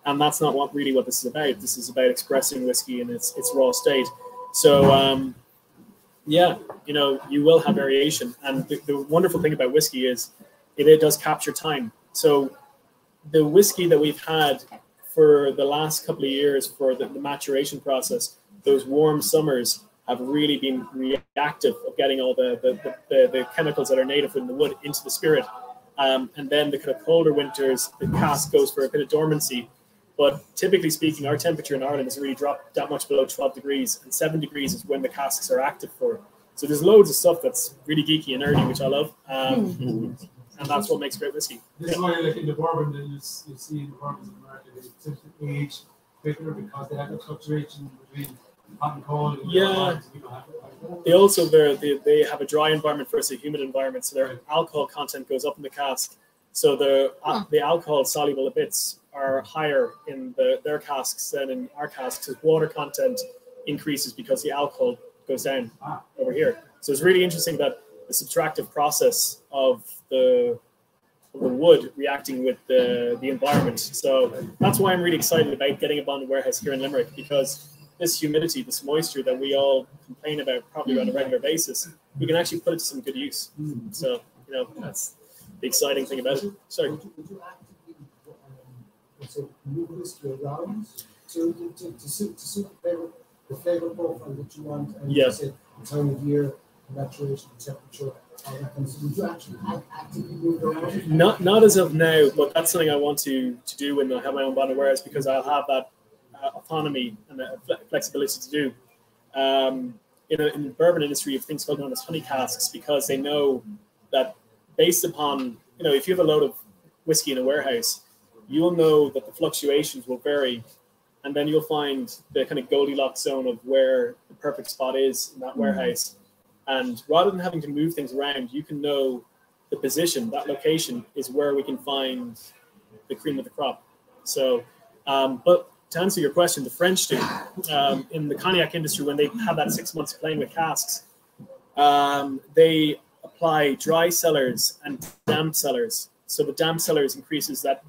And that's not what this is about. This is about expressing whiskey in its raw state. So, you will have variation. And the wonderful thing about whiskey is it does capture time. So the whiskey that we've had for the last couple of years for the maturation process, those warm summers have really been reactive of getting all the chemicals that are native in the wood into the spirit. And then the kind of colder winters, the cask goes for a bit of dormancy. But typically speaking, our temperature in Ireland doesn't really drop that much below 12 degrees, and 7 degrees is when the casks are active for. So there's loads of stuff that's really geeky and nerdy, which I love, and that's what makes great whiskey. This is why, like in the bourbon, that you see in the bourbons in America, they tend to age quicker because they have a fluctuation between hot and cold. And Yeah. They also they have a dry environment versus a humid environment, so their alcohol content goes up in the cask. So the alcohol soluble bits are higher in their casks than in our casks. Because water content increases because the alcohol goes down over here. So it's really interesting that the subtractive process of the wood reacting with the environment. So that's why I'm really excited about getting a bonded warehouse here in Limerick, because this humidity, this moisture that we all complain about probably on a regular basis, we can actually put it to some good use. So, you know, that's the exciting thing about it. Sorry. Would you actively so move whiskey around to suit the flavor profile that you want, and Yeah. you said the time of year, maturation, temperature, all that kind of stuff. Would you actually actively move around? Not as of now, but that's something I want to do when I have my own bonded warehouse, because I'll have that autonomy and flexibility to do. In the bourbon industry, you have things called known as honey casks, because they know that based upon, you know, if you have a load of whiskey in a warehouse, you'll know that the fluctuations will vary, and then you'll find the kind of Goldilocks zone of where the perfect spot is in that warehouse. And rather than having to move things around, you can know the position, that location is where we can find the cream of the crop. So, but to answer your question, the French do. In the cognac industry, when they have that 6 months playing with casks, they apply dry cellars and damp cellars. So the damp cellars increases that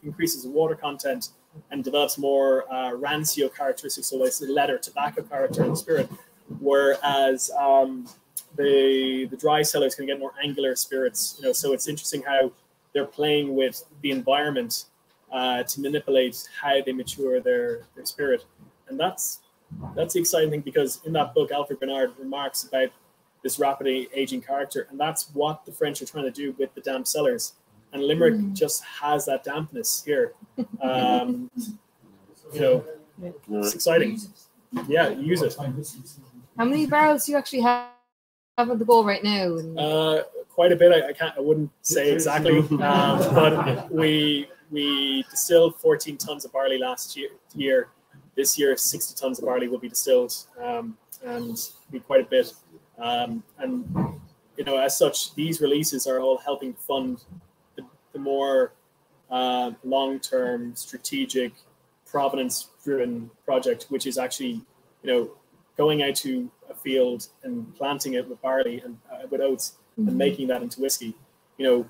increases the water content and develops more rancio characteristics, so it's the leather tobacco character in the spirit. Whereas the dry cellars can get more angular spirits. You know, so it's interesting how they're playing with the environment to manipulate how they mature their spirit, and that's the exciting thing, because in that book, Alfred Bernard remarks about this rapidly aging character, and that's what the French are trying to do with the damp cellars. And Limerick just has that dampness here. You know, it's exciting. Yeah, use it. How many barrels do you actually have at the go right now? Quite a bit. I wouldn't say exactly, but we distilled 14 tons of barley last year. This year, 60 tons of barley will be distilled, and be quite a bit. And you know, as such, these releases are all helping fund the more long-term, strategic, provenance-driven project, which is actually, you know, going out to a field and planting it with barley and with oats and making that into whiskey. You know,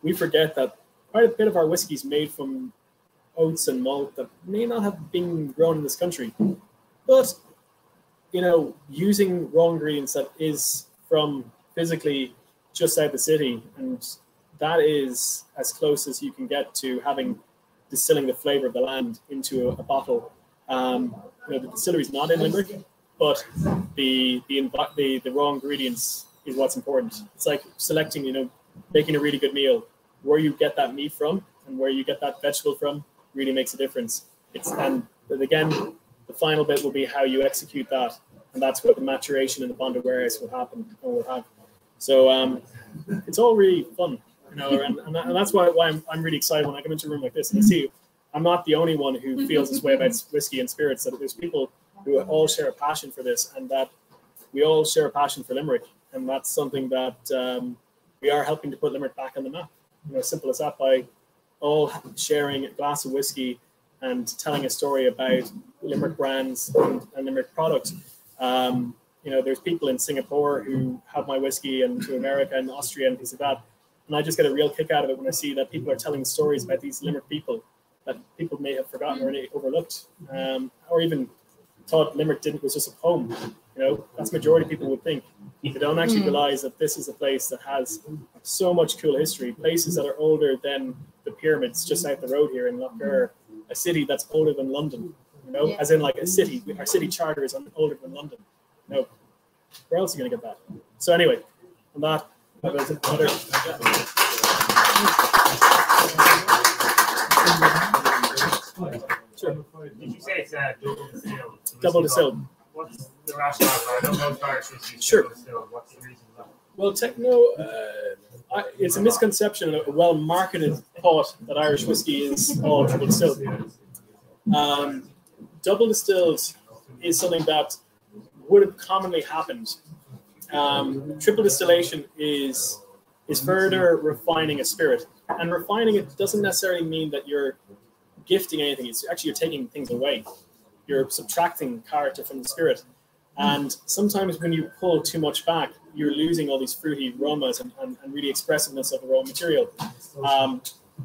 we forget that quite a bit of our whiskey is made from oats and malt that may not have been grown in this country, but you know, using raw ingredients that is from physically just out the city, and that is as close as you can get to distilling the flavor of the land into a bottle. You know, the distillery is not in Limerick, but the raw ingredients is what's important. It's like selecting, you know, making a really good meal. Where you get that meat from and where you get that vegetable from really makes a difference. And again, the final bit will be how you execute that, and that's what the maturation in the bonded warehouse will happen or will have. So it's all really fun, you know, and that's why I'm really excited when I come into a room like this and I see I'm not the only one who feels this way about whiskey and spirits. That there's people who all share a passion for this, and that we all share a passion for Limerick, and that's something that we are helping to put Limerick back on the map. You know, simple as that, by all sharing a glass of whiskey and telling a story about Limerick brands and Limerick products. You know, there's people in Singapore who have my whiskey, and to America and Austria and things like that. And I just get a real kick out of it when I see that people are telling stories about these Limerick people that people may have forgotten or overlooked, or even thought Limerick was just a poem. You know, that's majority of people would think. They don't actually realize that this is a place that has so much cool history, places that are older than the pyramids just out the road here in Lougher, a city that's older than London, you know, as in like a city. Our city charter is older than London. No, where else are you going to get that? So anyway, on that, was another. Sure. Did you say it's double distilled? Double distilled. What's the rationale for it? I don't know if Irish whiskey is Sure. double distilled. What's the reason for that? Well, it's a misconception, a well-marketed thought that Irish whiskey is all triple distilled. Double distilled is something that would have commonly happened. Triple distillation is further refining a spirit, and refining it doesn't necessarily mean that you're gifting anything. It's actually you're taking things away. You're subtracting character from the spirit. And sometimes when you pull too much back, you're losing all these fruity aromas and really expressiveness of the raw material.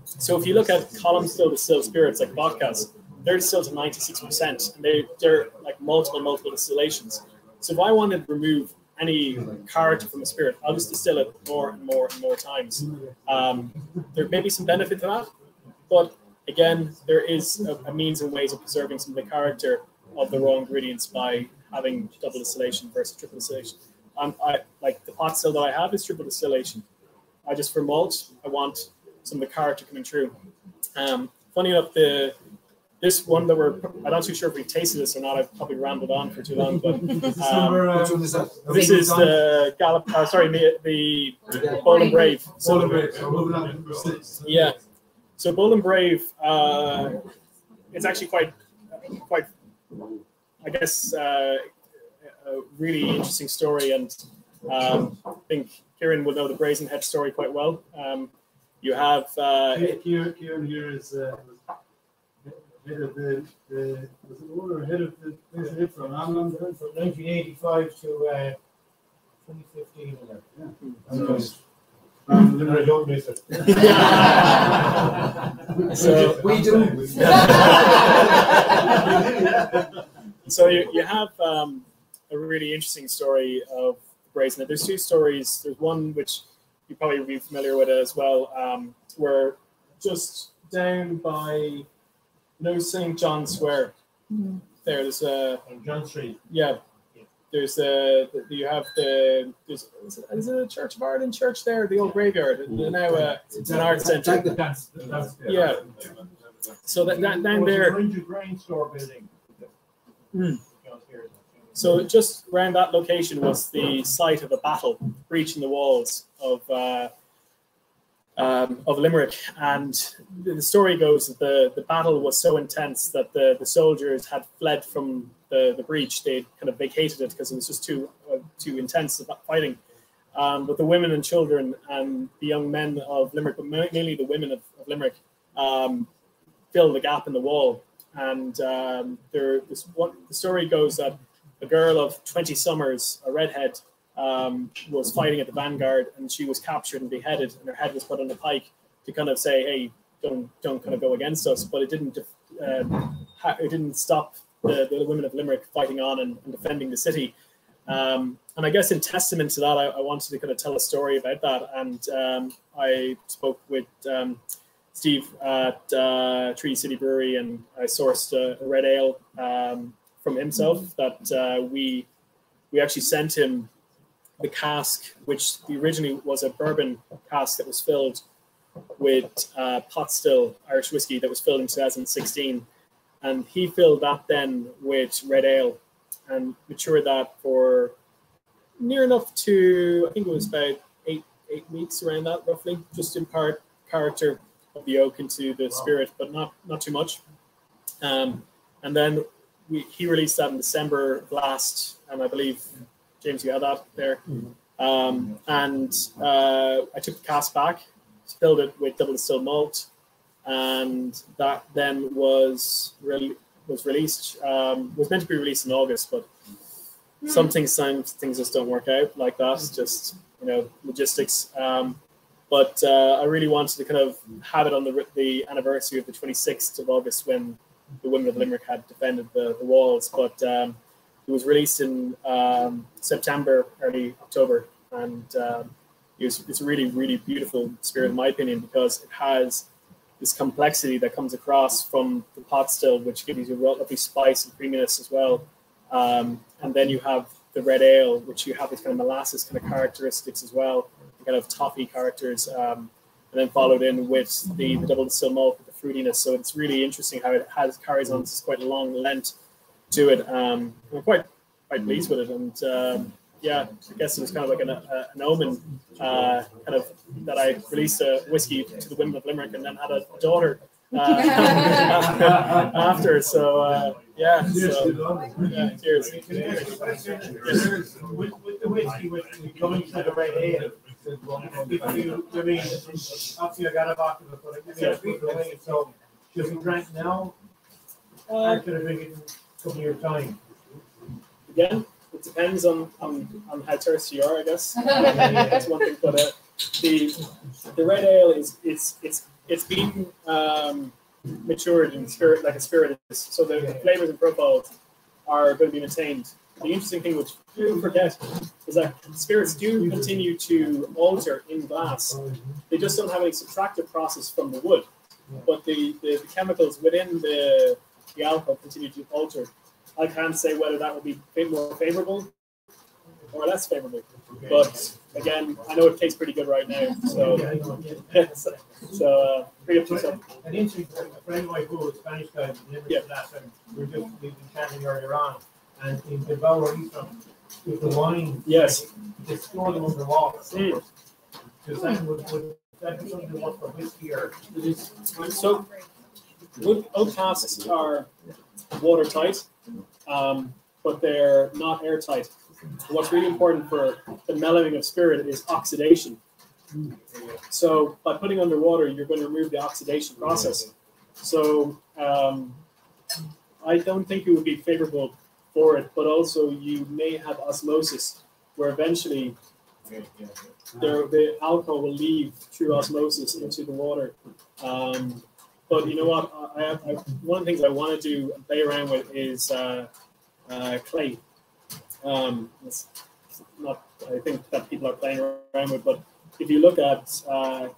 So if you look at column still distilled spirits like vodkas, they're distilled to 96%, and they're like multiple distillations. So if I wanted to remove any character from a spirit, I'll just distill it more and more and more times. There may be some benefit to that, but again, there is a means and ways of preserving some of the character of the raw ingredients by having double distillation versus triple distillation. I like the pot still that I have is triple distillation. For malt, I want some of the character coming through. Funny enough, this one that I'm not too sure if we tasted this or not. I've probably rambled on for too long, but Which one is that? this is the the Bold and Brave. Yeah. So Bold and Brave, it's actually quite, I guess, a really interesting story, and I think Kieran will know the Brazen Head story quite well. You have Kieran here is head of the was it owner, head of the where's it from? Amnon, From 1985 to 2015. I don't miss it. So We do. So you have a really interesting story of Brazen Head. There's two stories. There's one which you probably will be familiar with as well. We're just down by St. John's Square. There's a John Street. yeah. There's you have is it a Church of Ireland church there? The old graveyard. Now it's an art centre. That's Yeah. So that down there. Grain store building. So just around that location was the site of a battle, breaching the walls of Limerick. And the story goes that the battle was so intense that the soldiers had fled from the breach. They kind of vacated it because it was just too intense fighting. But the women and children and the young men of Limerick, but mainly the women of Limerick, filled the gap in the wall. And the story goes that a girl of 20 summers, a redhead, was fighting at the vanguard, and she was captured and beheaded, and her head was put on a pike to kind of say, "Hey, don't kind of go against us." But it didn't stop the women of Limerick fighting on and defending the city. And I guess in testament to that, I wanted to kind of tell a story about that. And I spoke with Steve at Treaty City Brewery, and I sourced a red ale from himself that we actually sent him the cask, which originally was a bourbon cask that was filled with pot still Irish whiskey that was filled in 2016. And he filled that then with red ale and matured that for near enough to, I think it was about eight weeks, around that roughly, just to impart character of the oak into the spirit, but not too much. And then he released that in December of last, and I believe, James, you had that there. And I took the cask back, filled it with double distilled malt, and that then was released. Was meant to be released in August, but sometimes things just don't work out like that. Just logistics. But I really wanted to kind of have it on the anniversary of the 26th of August when the women of Limerick had defended the walls. But it was released in September, early October, and it's a really, really beautiful spirit in my opinion, because it has this complexity that comes across from the pot still, which gives you a lovely spice and creaminess as well. And then you have the red ale, which you have this kind of molasses kind of characteristics as well, the kind of toffee characters, and then followed in with the double distilled malt with the fruitiness. So it's really interesting how it carries on this quite long length to it. I'm quite pleased with it, and yeah, I guess it was kind of like an omen, kind of that I released a whiskey to the women of Limerick and then had a daughter after. So yeah, cheers. With the whiskey, with going to the red ale, if you, I mean, obviously I got a bottle of it, but I can't beat the way. So should we drink now? Or should I drink it in a couple of years' time? Again, it depends on how thirsty you are, I guess. That's one thing. But the red ale it's been matured in spirit, like a spirit is. So the flavors and profiles are going to be maintained. The interesting thing, which you forget, is that spirits do continue to alter in glass. They just don't have any subtractive process from the wood, but the chemicals within the alcohol continue to alter. I can't say whether that would be a bit more favorable or less favorable. But again, I know it tastes pretty good right now. So, bring it to yourself. An interesting a friend of mine who was a Spanish guy in Limerick last time, we've been chatting earlier on, and in the Bilbao he's from, with the wine, yes, they store them underwater. So would that be something that works for whiskey or? So, oak casks are watertight, but they're not airtight. What's really important for the mellowing of spirit is oxidation. So by putting underwater, you're going to remove the oxidation process. So I don't think it would be favorable for it, but also you may have osmosis, where eventually the alcohol will leave through osmosis into the water. But you know what? One of the things I want to do and play around with is clay. It's not, I think that people are playing around with, but if you look at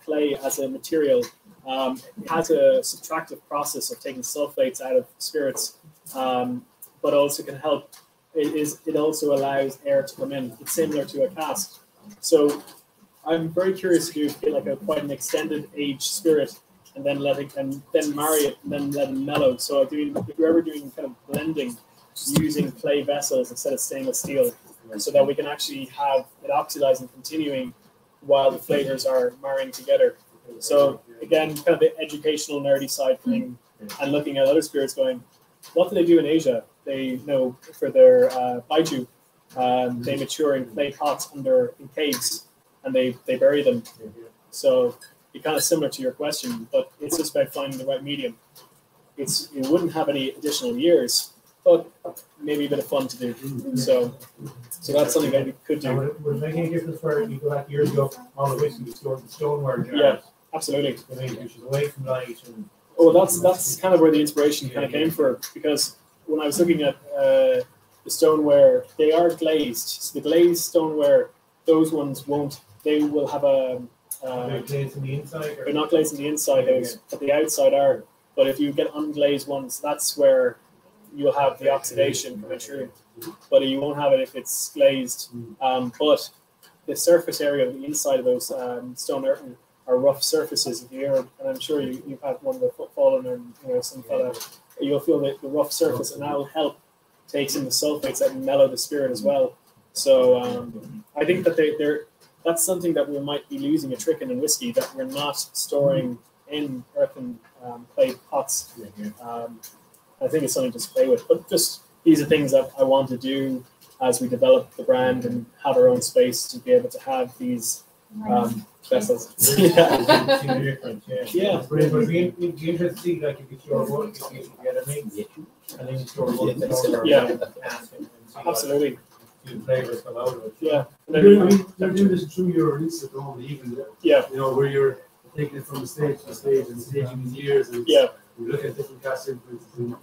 clay as a material, it has a subtractive process of taking sulfates out of spirits, but also can help. It also allows air to come in. It's similar to a cask. So I'm very curious to do like quite an extended age spirit, and then then marry it, and then let it mellow. So if you're ever doing kind of blending, using clay vessels instead of stainless steel, so that we can actually have it oxidizing continuing while the flavors are marrying together. So again, kind of the educational nerdy side thing, and looking at other spirits going, what do they do in Asia? They know for their baijiu, they mature in clay pots in caves, and they bury them. So it's kind of similar to your question, but it's just about finding the right medium. It wouldn't have any additional years, but maybe a bit of fun to do. So that's something that we could do. Would it make any difference where you go back years ago, all the whiskey was stored in stoneware jars? Yeah, absolutely. I mean, which is away from light. Oh, that's kind of where the inspiration kind of came from, because when I was looking at the stoneware, they are glazed. So the glazed stoneware, those ones won't. They will have are they glazed on the inside? They're not glazed on the inside, but the outside are. But if you get unglazed ones, that's where you'll have the oxidation coming through. But you won't have it if it's glazed. But the surface area of the inside of those stone earthen are rough surfaces. If you hear, and I'm sure you've had one of the foot fallen, and some fella, you'll feel the rough surface, and that will help take some of the sulfates that mellow the spirit as well. So I think that that's something that we might be losing a trick in whiskey, that we're not storing in earthen clay pots. I think it's something to play with, but just these are things that I want to do as we develop the brand and have our own space to be able to have these vessels. Yeah. But it would be interesting to see, like, if you store one, if you get a mix, and then you store one, Yeah. Absolutely. Two flavors come out of it. Yeah. You're doing this through your release at home, even Yeah. where you're taking it from stage to stage and staging in years, and Yeah. you look at different cast influences and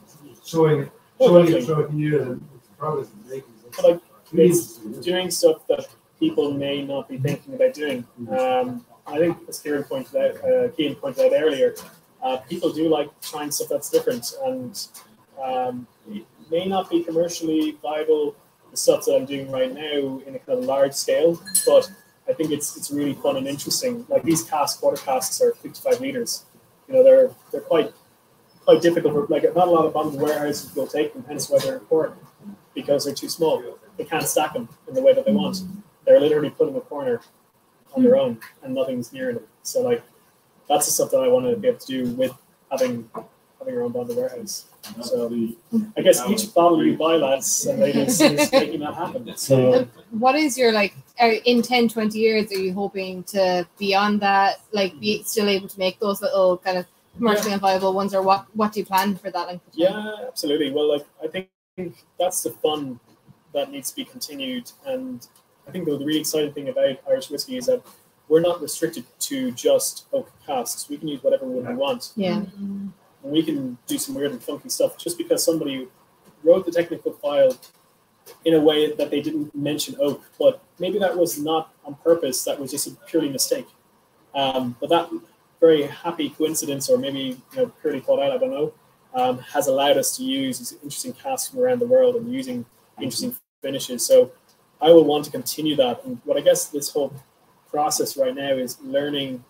showing it definitely. throughout the year, and it's progress it's making. But like, it's doing stuff that people may not be thinking about doing. I think, as Cian pointed out earlier, people do like trying stuff that's different, and it may not be commercially viable, the stuff that I'm doing right now in a kind of large scale, but I think it's really fun and interesting. Like these water casks are 55 liters, they're quite difficult. Like not a lot of bottled warehouses will take them, hence why they're important, because they're too small. They can't stack them in the way that they want. They're literally put in a corner on their own, and nothing's near them. So like that's the stuff that I want to be able to do with having our own bottled warehouse. So I guess each bottle you buy, lads and ladies, is making that happen. So what is your in 10, 20 years, are you hoping to beyond that, like be still able to make those little kind of commercially viable ones, or what do you plan for that? Yeah, absolutely. Well, like I think that's the fun that needs to be continued, and I think the really exciting thing about Irish whiskey is that we're not restricted to just oak casks. We can use whatever wood we want. Yeah. And we can do some weird and funky stuff just because somebody wrote the technical file in a way that they didn't mention oak, but maybe that was not on purpose. That was just a purely mistake. But that very happy coincidence, or maybe purely thought out, I don't know, has allowed us to use these interesting casks from around the world and using interesting finishes. So I will want to continue that. And what I guess this whole process right now is learning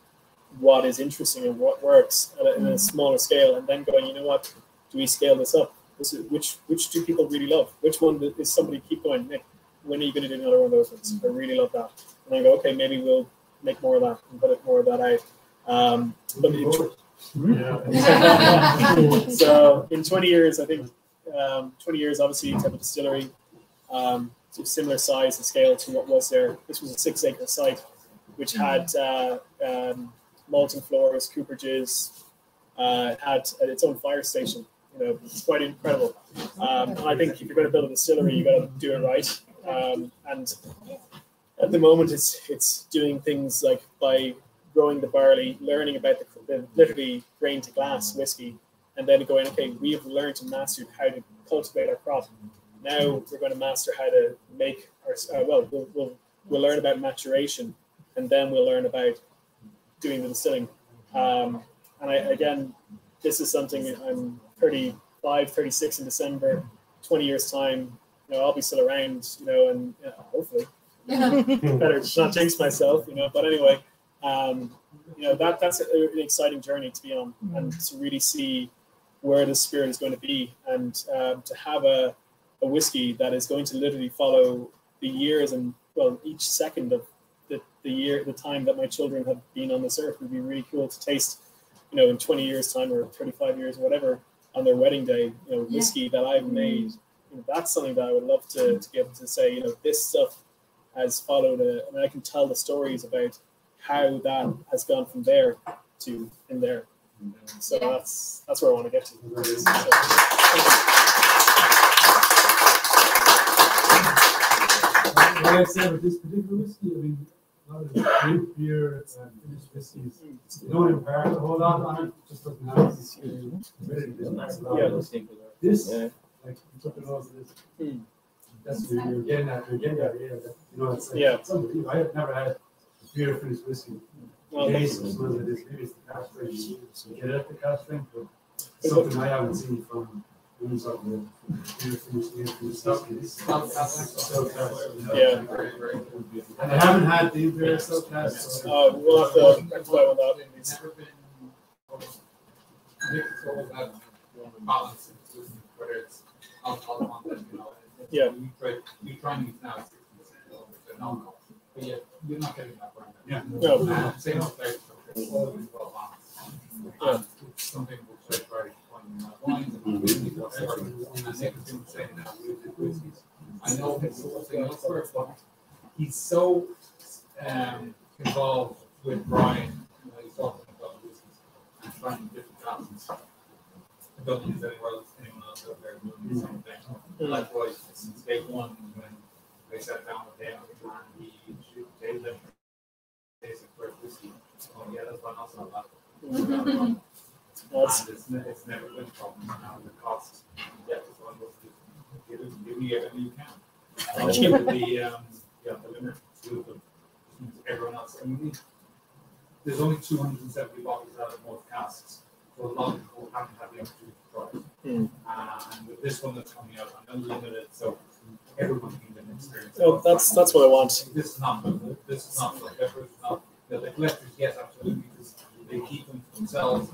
what is interesting and what works in a smaller scale, and then going, you know what, do we scale this up? Which do people really love? Which one is somebody keep going, Nick, when are you going to do another one of those ones? I really love that. And I go, okay, maybe we'll make more of that and put more of that out. So in 20 years, I think 20 years, obviously, type of distillery, to similar size and scale to what was there. This was a 6-acre site, which had molten floors, cooperages, had its own fire station. It's quite incredible. And I think if you're going to build a distillery, you got to do it right. And at the moment, it's doing things like by growing the barley, learning about the literally grain to glass whiskey, and then going, okay, we have learned to master how to cultivate our crop. Now we're going to master how to make our. We'll learn about maturation, and then we'll learn about doing the distilling. And again, this is something I'm 35, 36 in December, 20 years time. I'll be still around, and hopefully, better not jinx myself, But anyway, that's an exciting journey to be on, and to really see where the spirit is going to be, and to have a whiskey that is going to literally follow the years and each second of the time that my children have been on this earth. Would be really cool to taste, in 20 years time or 35 years or whatever, on their wedding day, whiskey that I've made. That's something that I would love to be able to say, this stuff has followed and I can tell the stories about how that has gone from there to in there. So that's where I want to get to. Like I said, with this particular whiskey, a lot of the beer and finished whiskeys, they don't impart a whole lot on it. Just doesn't have this. This, like you took it off this. That's what you're getting at. You're getting at, it's like somebody. I have never had beer finished whiskey. Taste as well as it is. Maybe it's the cask strength. You get it at the cask strength, but something I haven't seen from. And I haven't had the Imperial Silk Cask. We'll have to rectify with that. It's never been it's always had balance, whether it's alcohol content, Yeah. We try and use now 60% of alcohol, but you're not getting that right now. No. Same with flavor, it's always well balanced. It's something which I try. Wines and whatever, and they can say now with whiskeys. I know it's something elsewhere, but he's so involved with Brian. He's talking about whiskeys and trying different drafts. I don't think there's anyone else out there doing the same thing. Likewise, since day one, when they sat down with him and he gave them basic first whiskey. Oh yeah, that's one also about. And it's never been a problem now. The cost, so I'm going to give me everything you can. Thank you. The limit to everyone else. There's only 270 bottles out of most casks, so a lot of people haven't had the opportunity to try it. And with this one that's coming out, I'm unlimited, so everyone can get an experience. Oh, that's what I want. This is not the collectors, yes, absolutely, because they keep them for themselves.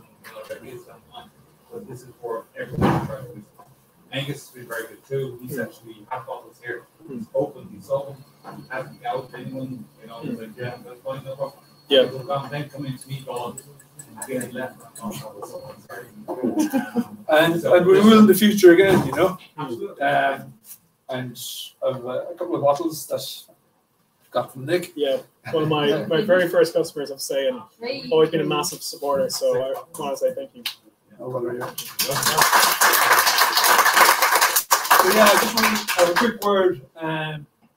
have bottles here. It's open, it's open. Hasn't out anyone, you know, like, yeah, that's fine, no problem. Yeah. Then come into me going, again, left. And we will in the future again, you know. Absolutely. And I've a couple of bottles that I've got from Nick. Yeah, one of my very first customers, I've say, and always been a massive supporter. So I want to say thank you. So yeah, I just want to have a quick word.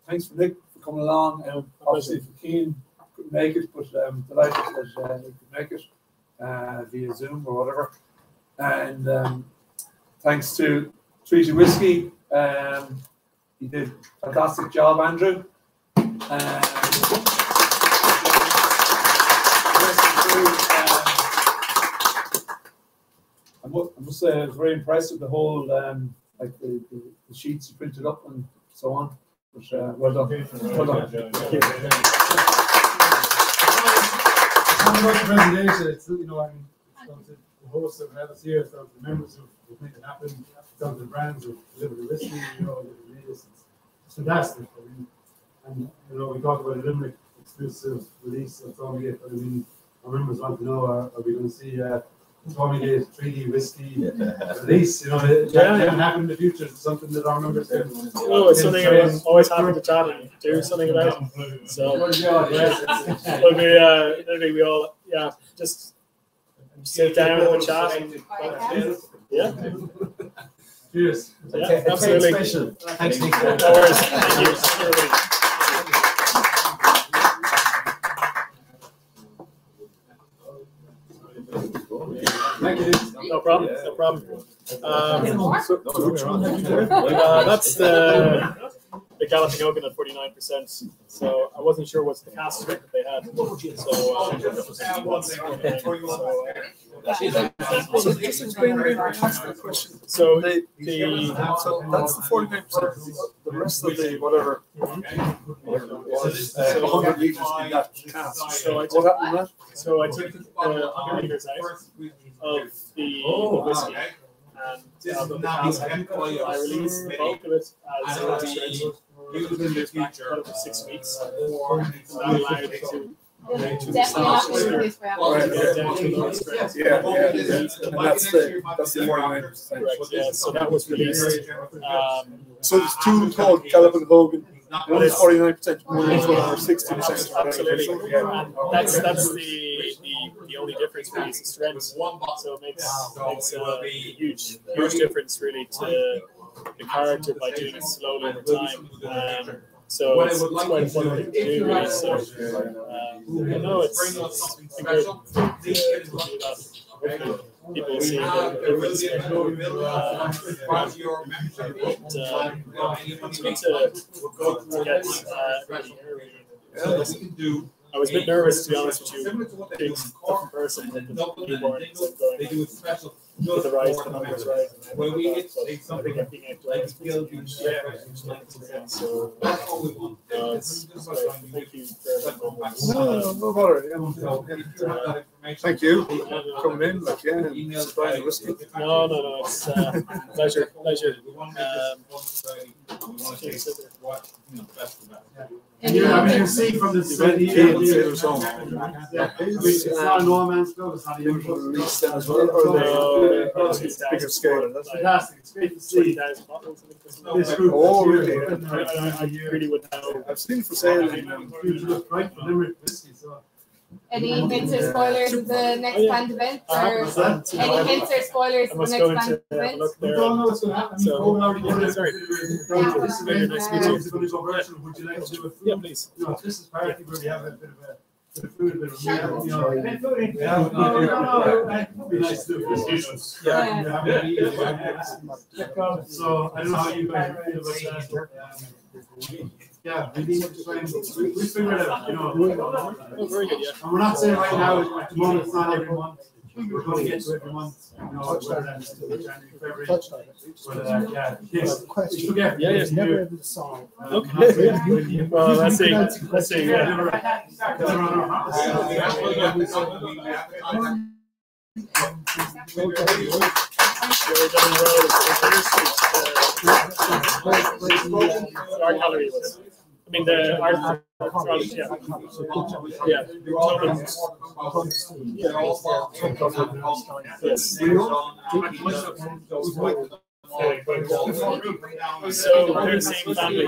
Thanks for Nick for coming along. Obviously, for Keane couldn't make it, but delighted that he could make it via Zoom or whatever. And thanks to Treaty Whiskey, he did a fantastic job, Andrew. I must say I was very impressed with the whole like the sheets you printed up and so on. But well done. Well done. Thank you. Presentation, it's, you know, I mean, it's down to the hosts that have us here, it's down to the members who make it happen, it's down to the brands who deliver the whiskey, you know, it's fantastic. I mean, and you know, we talked about a Limerick exclusive release of Thomond Gate, but I mean, our members want to know, are we going to see Thomond Gate 3D whiskey release? You know, that can happen in the future. It's something that our members can. Oh, it's something I'm always happy to chat and do something about it. So it'll be we all just sit down and have a chat. Yeah. Cheers. Yeah, absolutely. Thanks, Nick. No worries. Thank you. Thank you. No problem. No problem. That's the Galloping Hogan at 49%. So I wasn't sure what's the cask that they had. So just explain again the question. So that's the 49%. The rest of the whatever was 100 liters in that cask. So I took, what happened to that? So I took 100 liters out of the whiskey. And out of the cask, I released the bulk of it as back for 6 weeks. And that allowed it to Definitely not going to this for apple. And that's the 49%. Correct, yeah. So that was released. So there's two called Galloping Hogan. One is 49%, one is 60%. Absolutely. And that's the only difference really is the strength. So it makes a huge difference really to the character by doing it slowly over time. So it's quite important to do really. So no, it's been great to do that. People see the difference. It's good to get I was a bit nervous, to be honest with you, being a different person than the newborn, going with the rise, the numbers right. I think I'm being able to so thank you very much. No bother. Thank you for coming in, and supplying the whiskey. No, it's pleasure. And you see from the city, it's not a no man's club, it's not a usual release as well. It's bigger scale. That's fantastic. It's great to see. Oh, really? I really would know. I've seen it for sale in Right for Limerick whiskey, so. Any hints or spoilers of the next planned event? Or any hints or spoilers of the next planned event? We don't know what's going to happen. Sorry. This is going to go virtual. Would you like to do a food? Yeah, please. You know, this is party where we have a bit of food, a bit of meal. No. It'd be nice to do it. So I don't know how you guys feel about that. Yeah, we need to try and we figure it out, you know. Oh, very good, yeah. And we're not saying right now, at the moment, it's not every month. We're going to get to every month, you know, whether that's January, February, whether Yeah. Never able to solve. Okay. Well, let's see. Yeah. down the road, the art gallery was. I mean, the art college, yeah. Yeah. Yes. So they're the same family.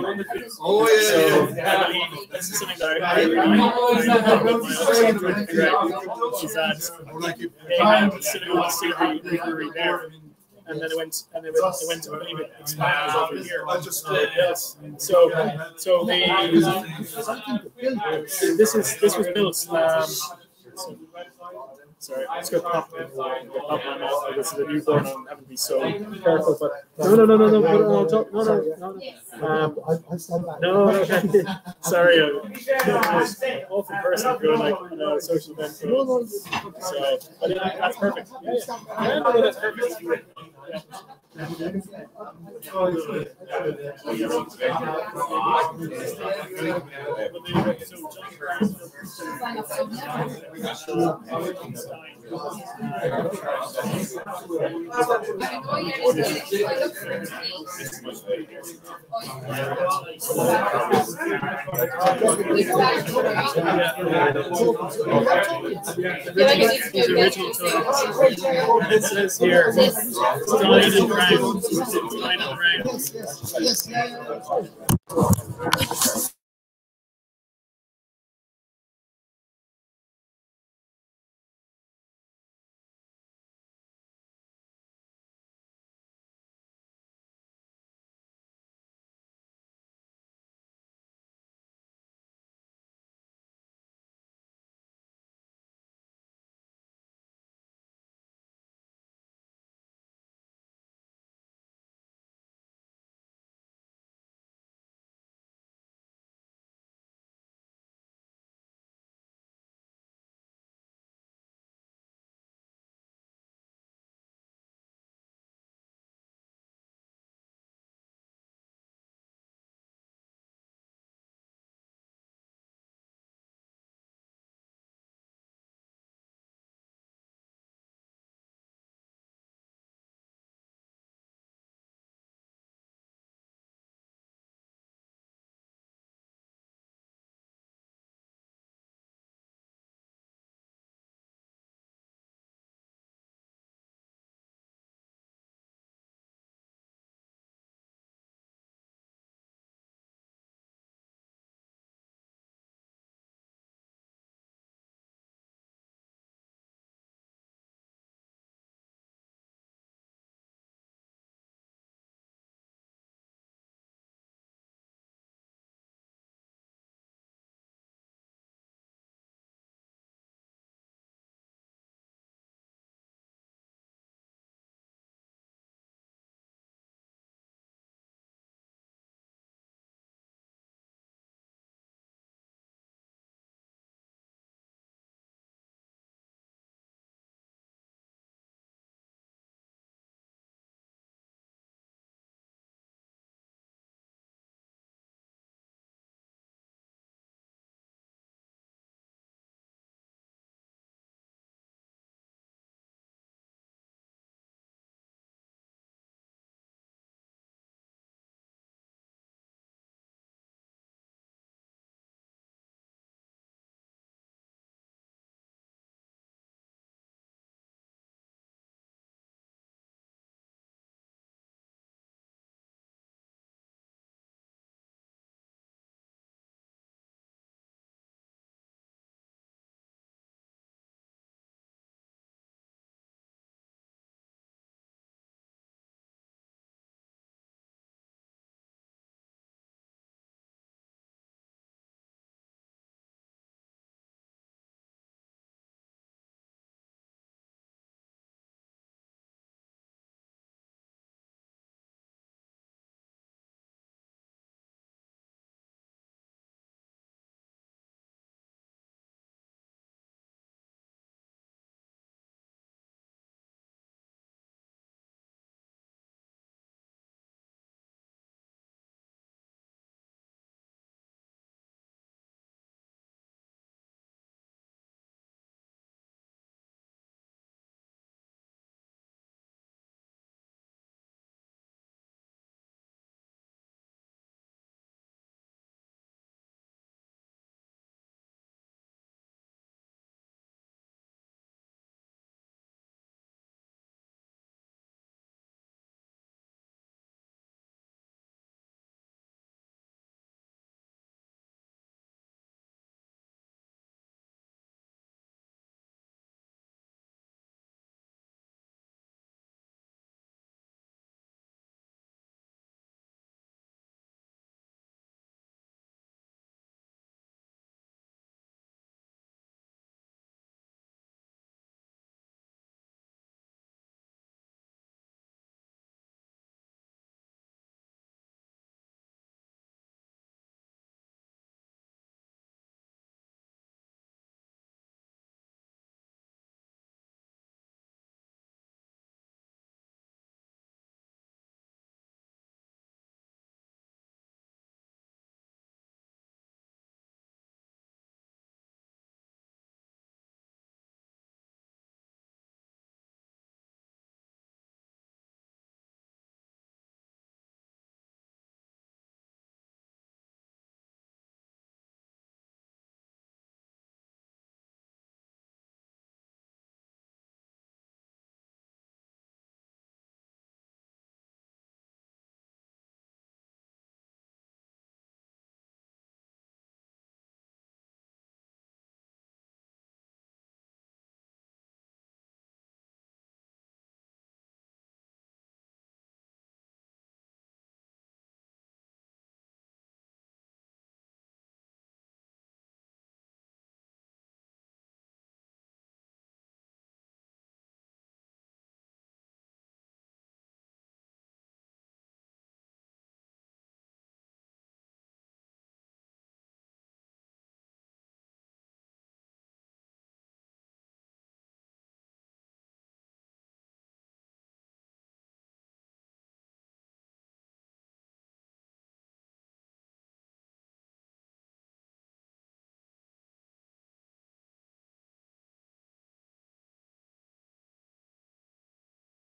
Oh yeah. So I believe this is something that I really figure out is that they had a distillery brewery there. And then it went to, I believe it expanded over here. Yes. So they this was built. Sorry, I just got pop in my mouth. This is a newborn. I'm having to be so careful. But no. No. Sorry, awful person doing like social events. So I think that's perfect. Yeah, no, that's perfect. It says here, Stein and Brown. Stein and Brown. Yes.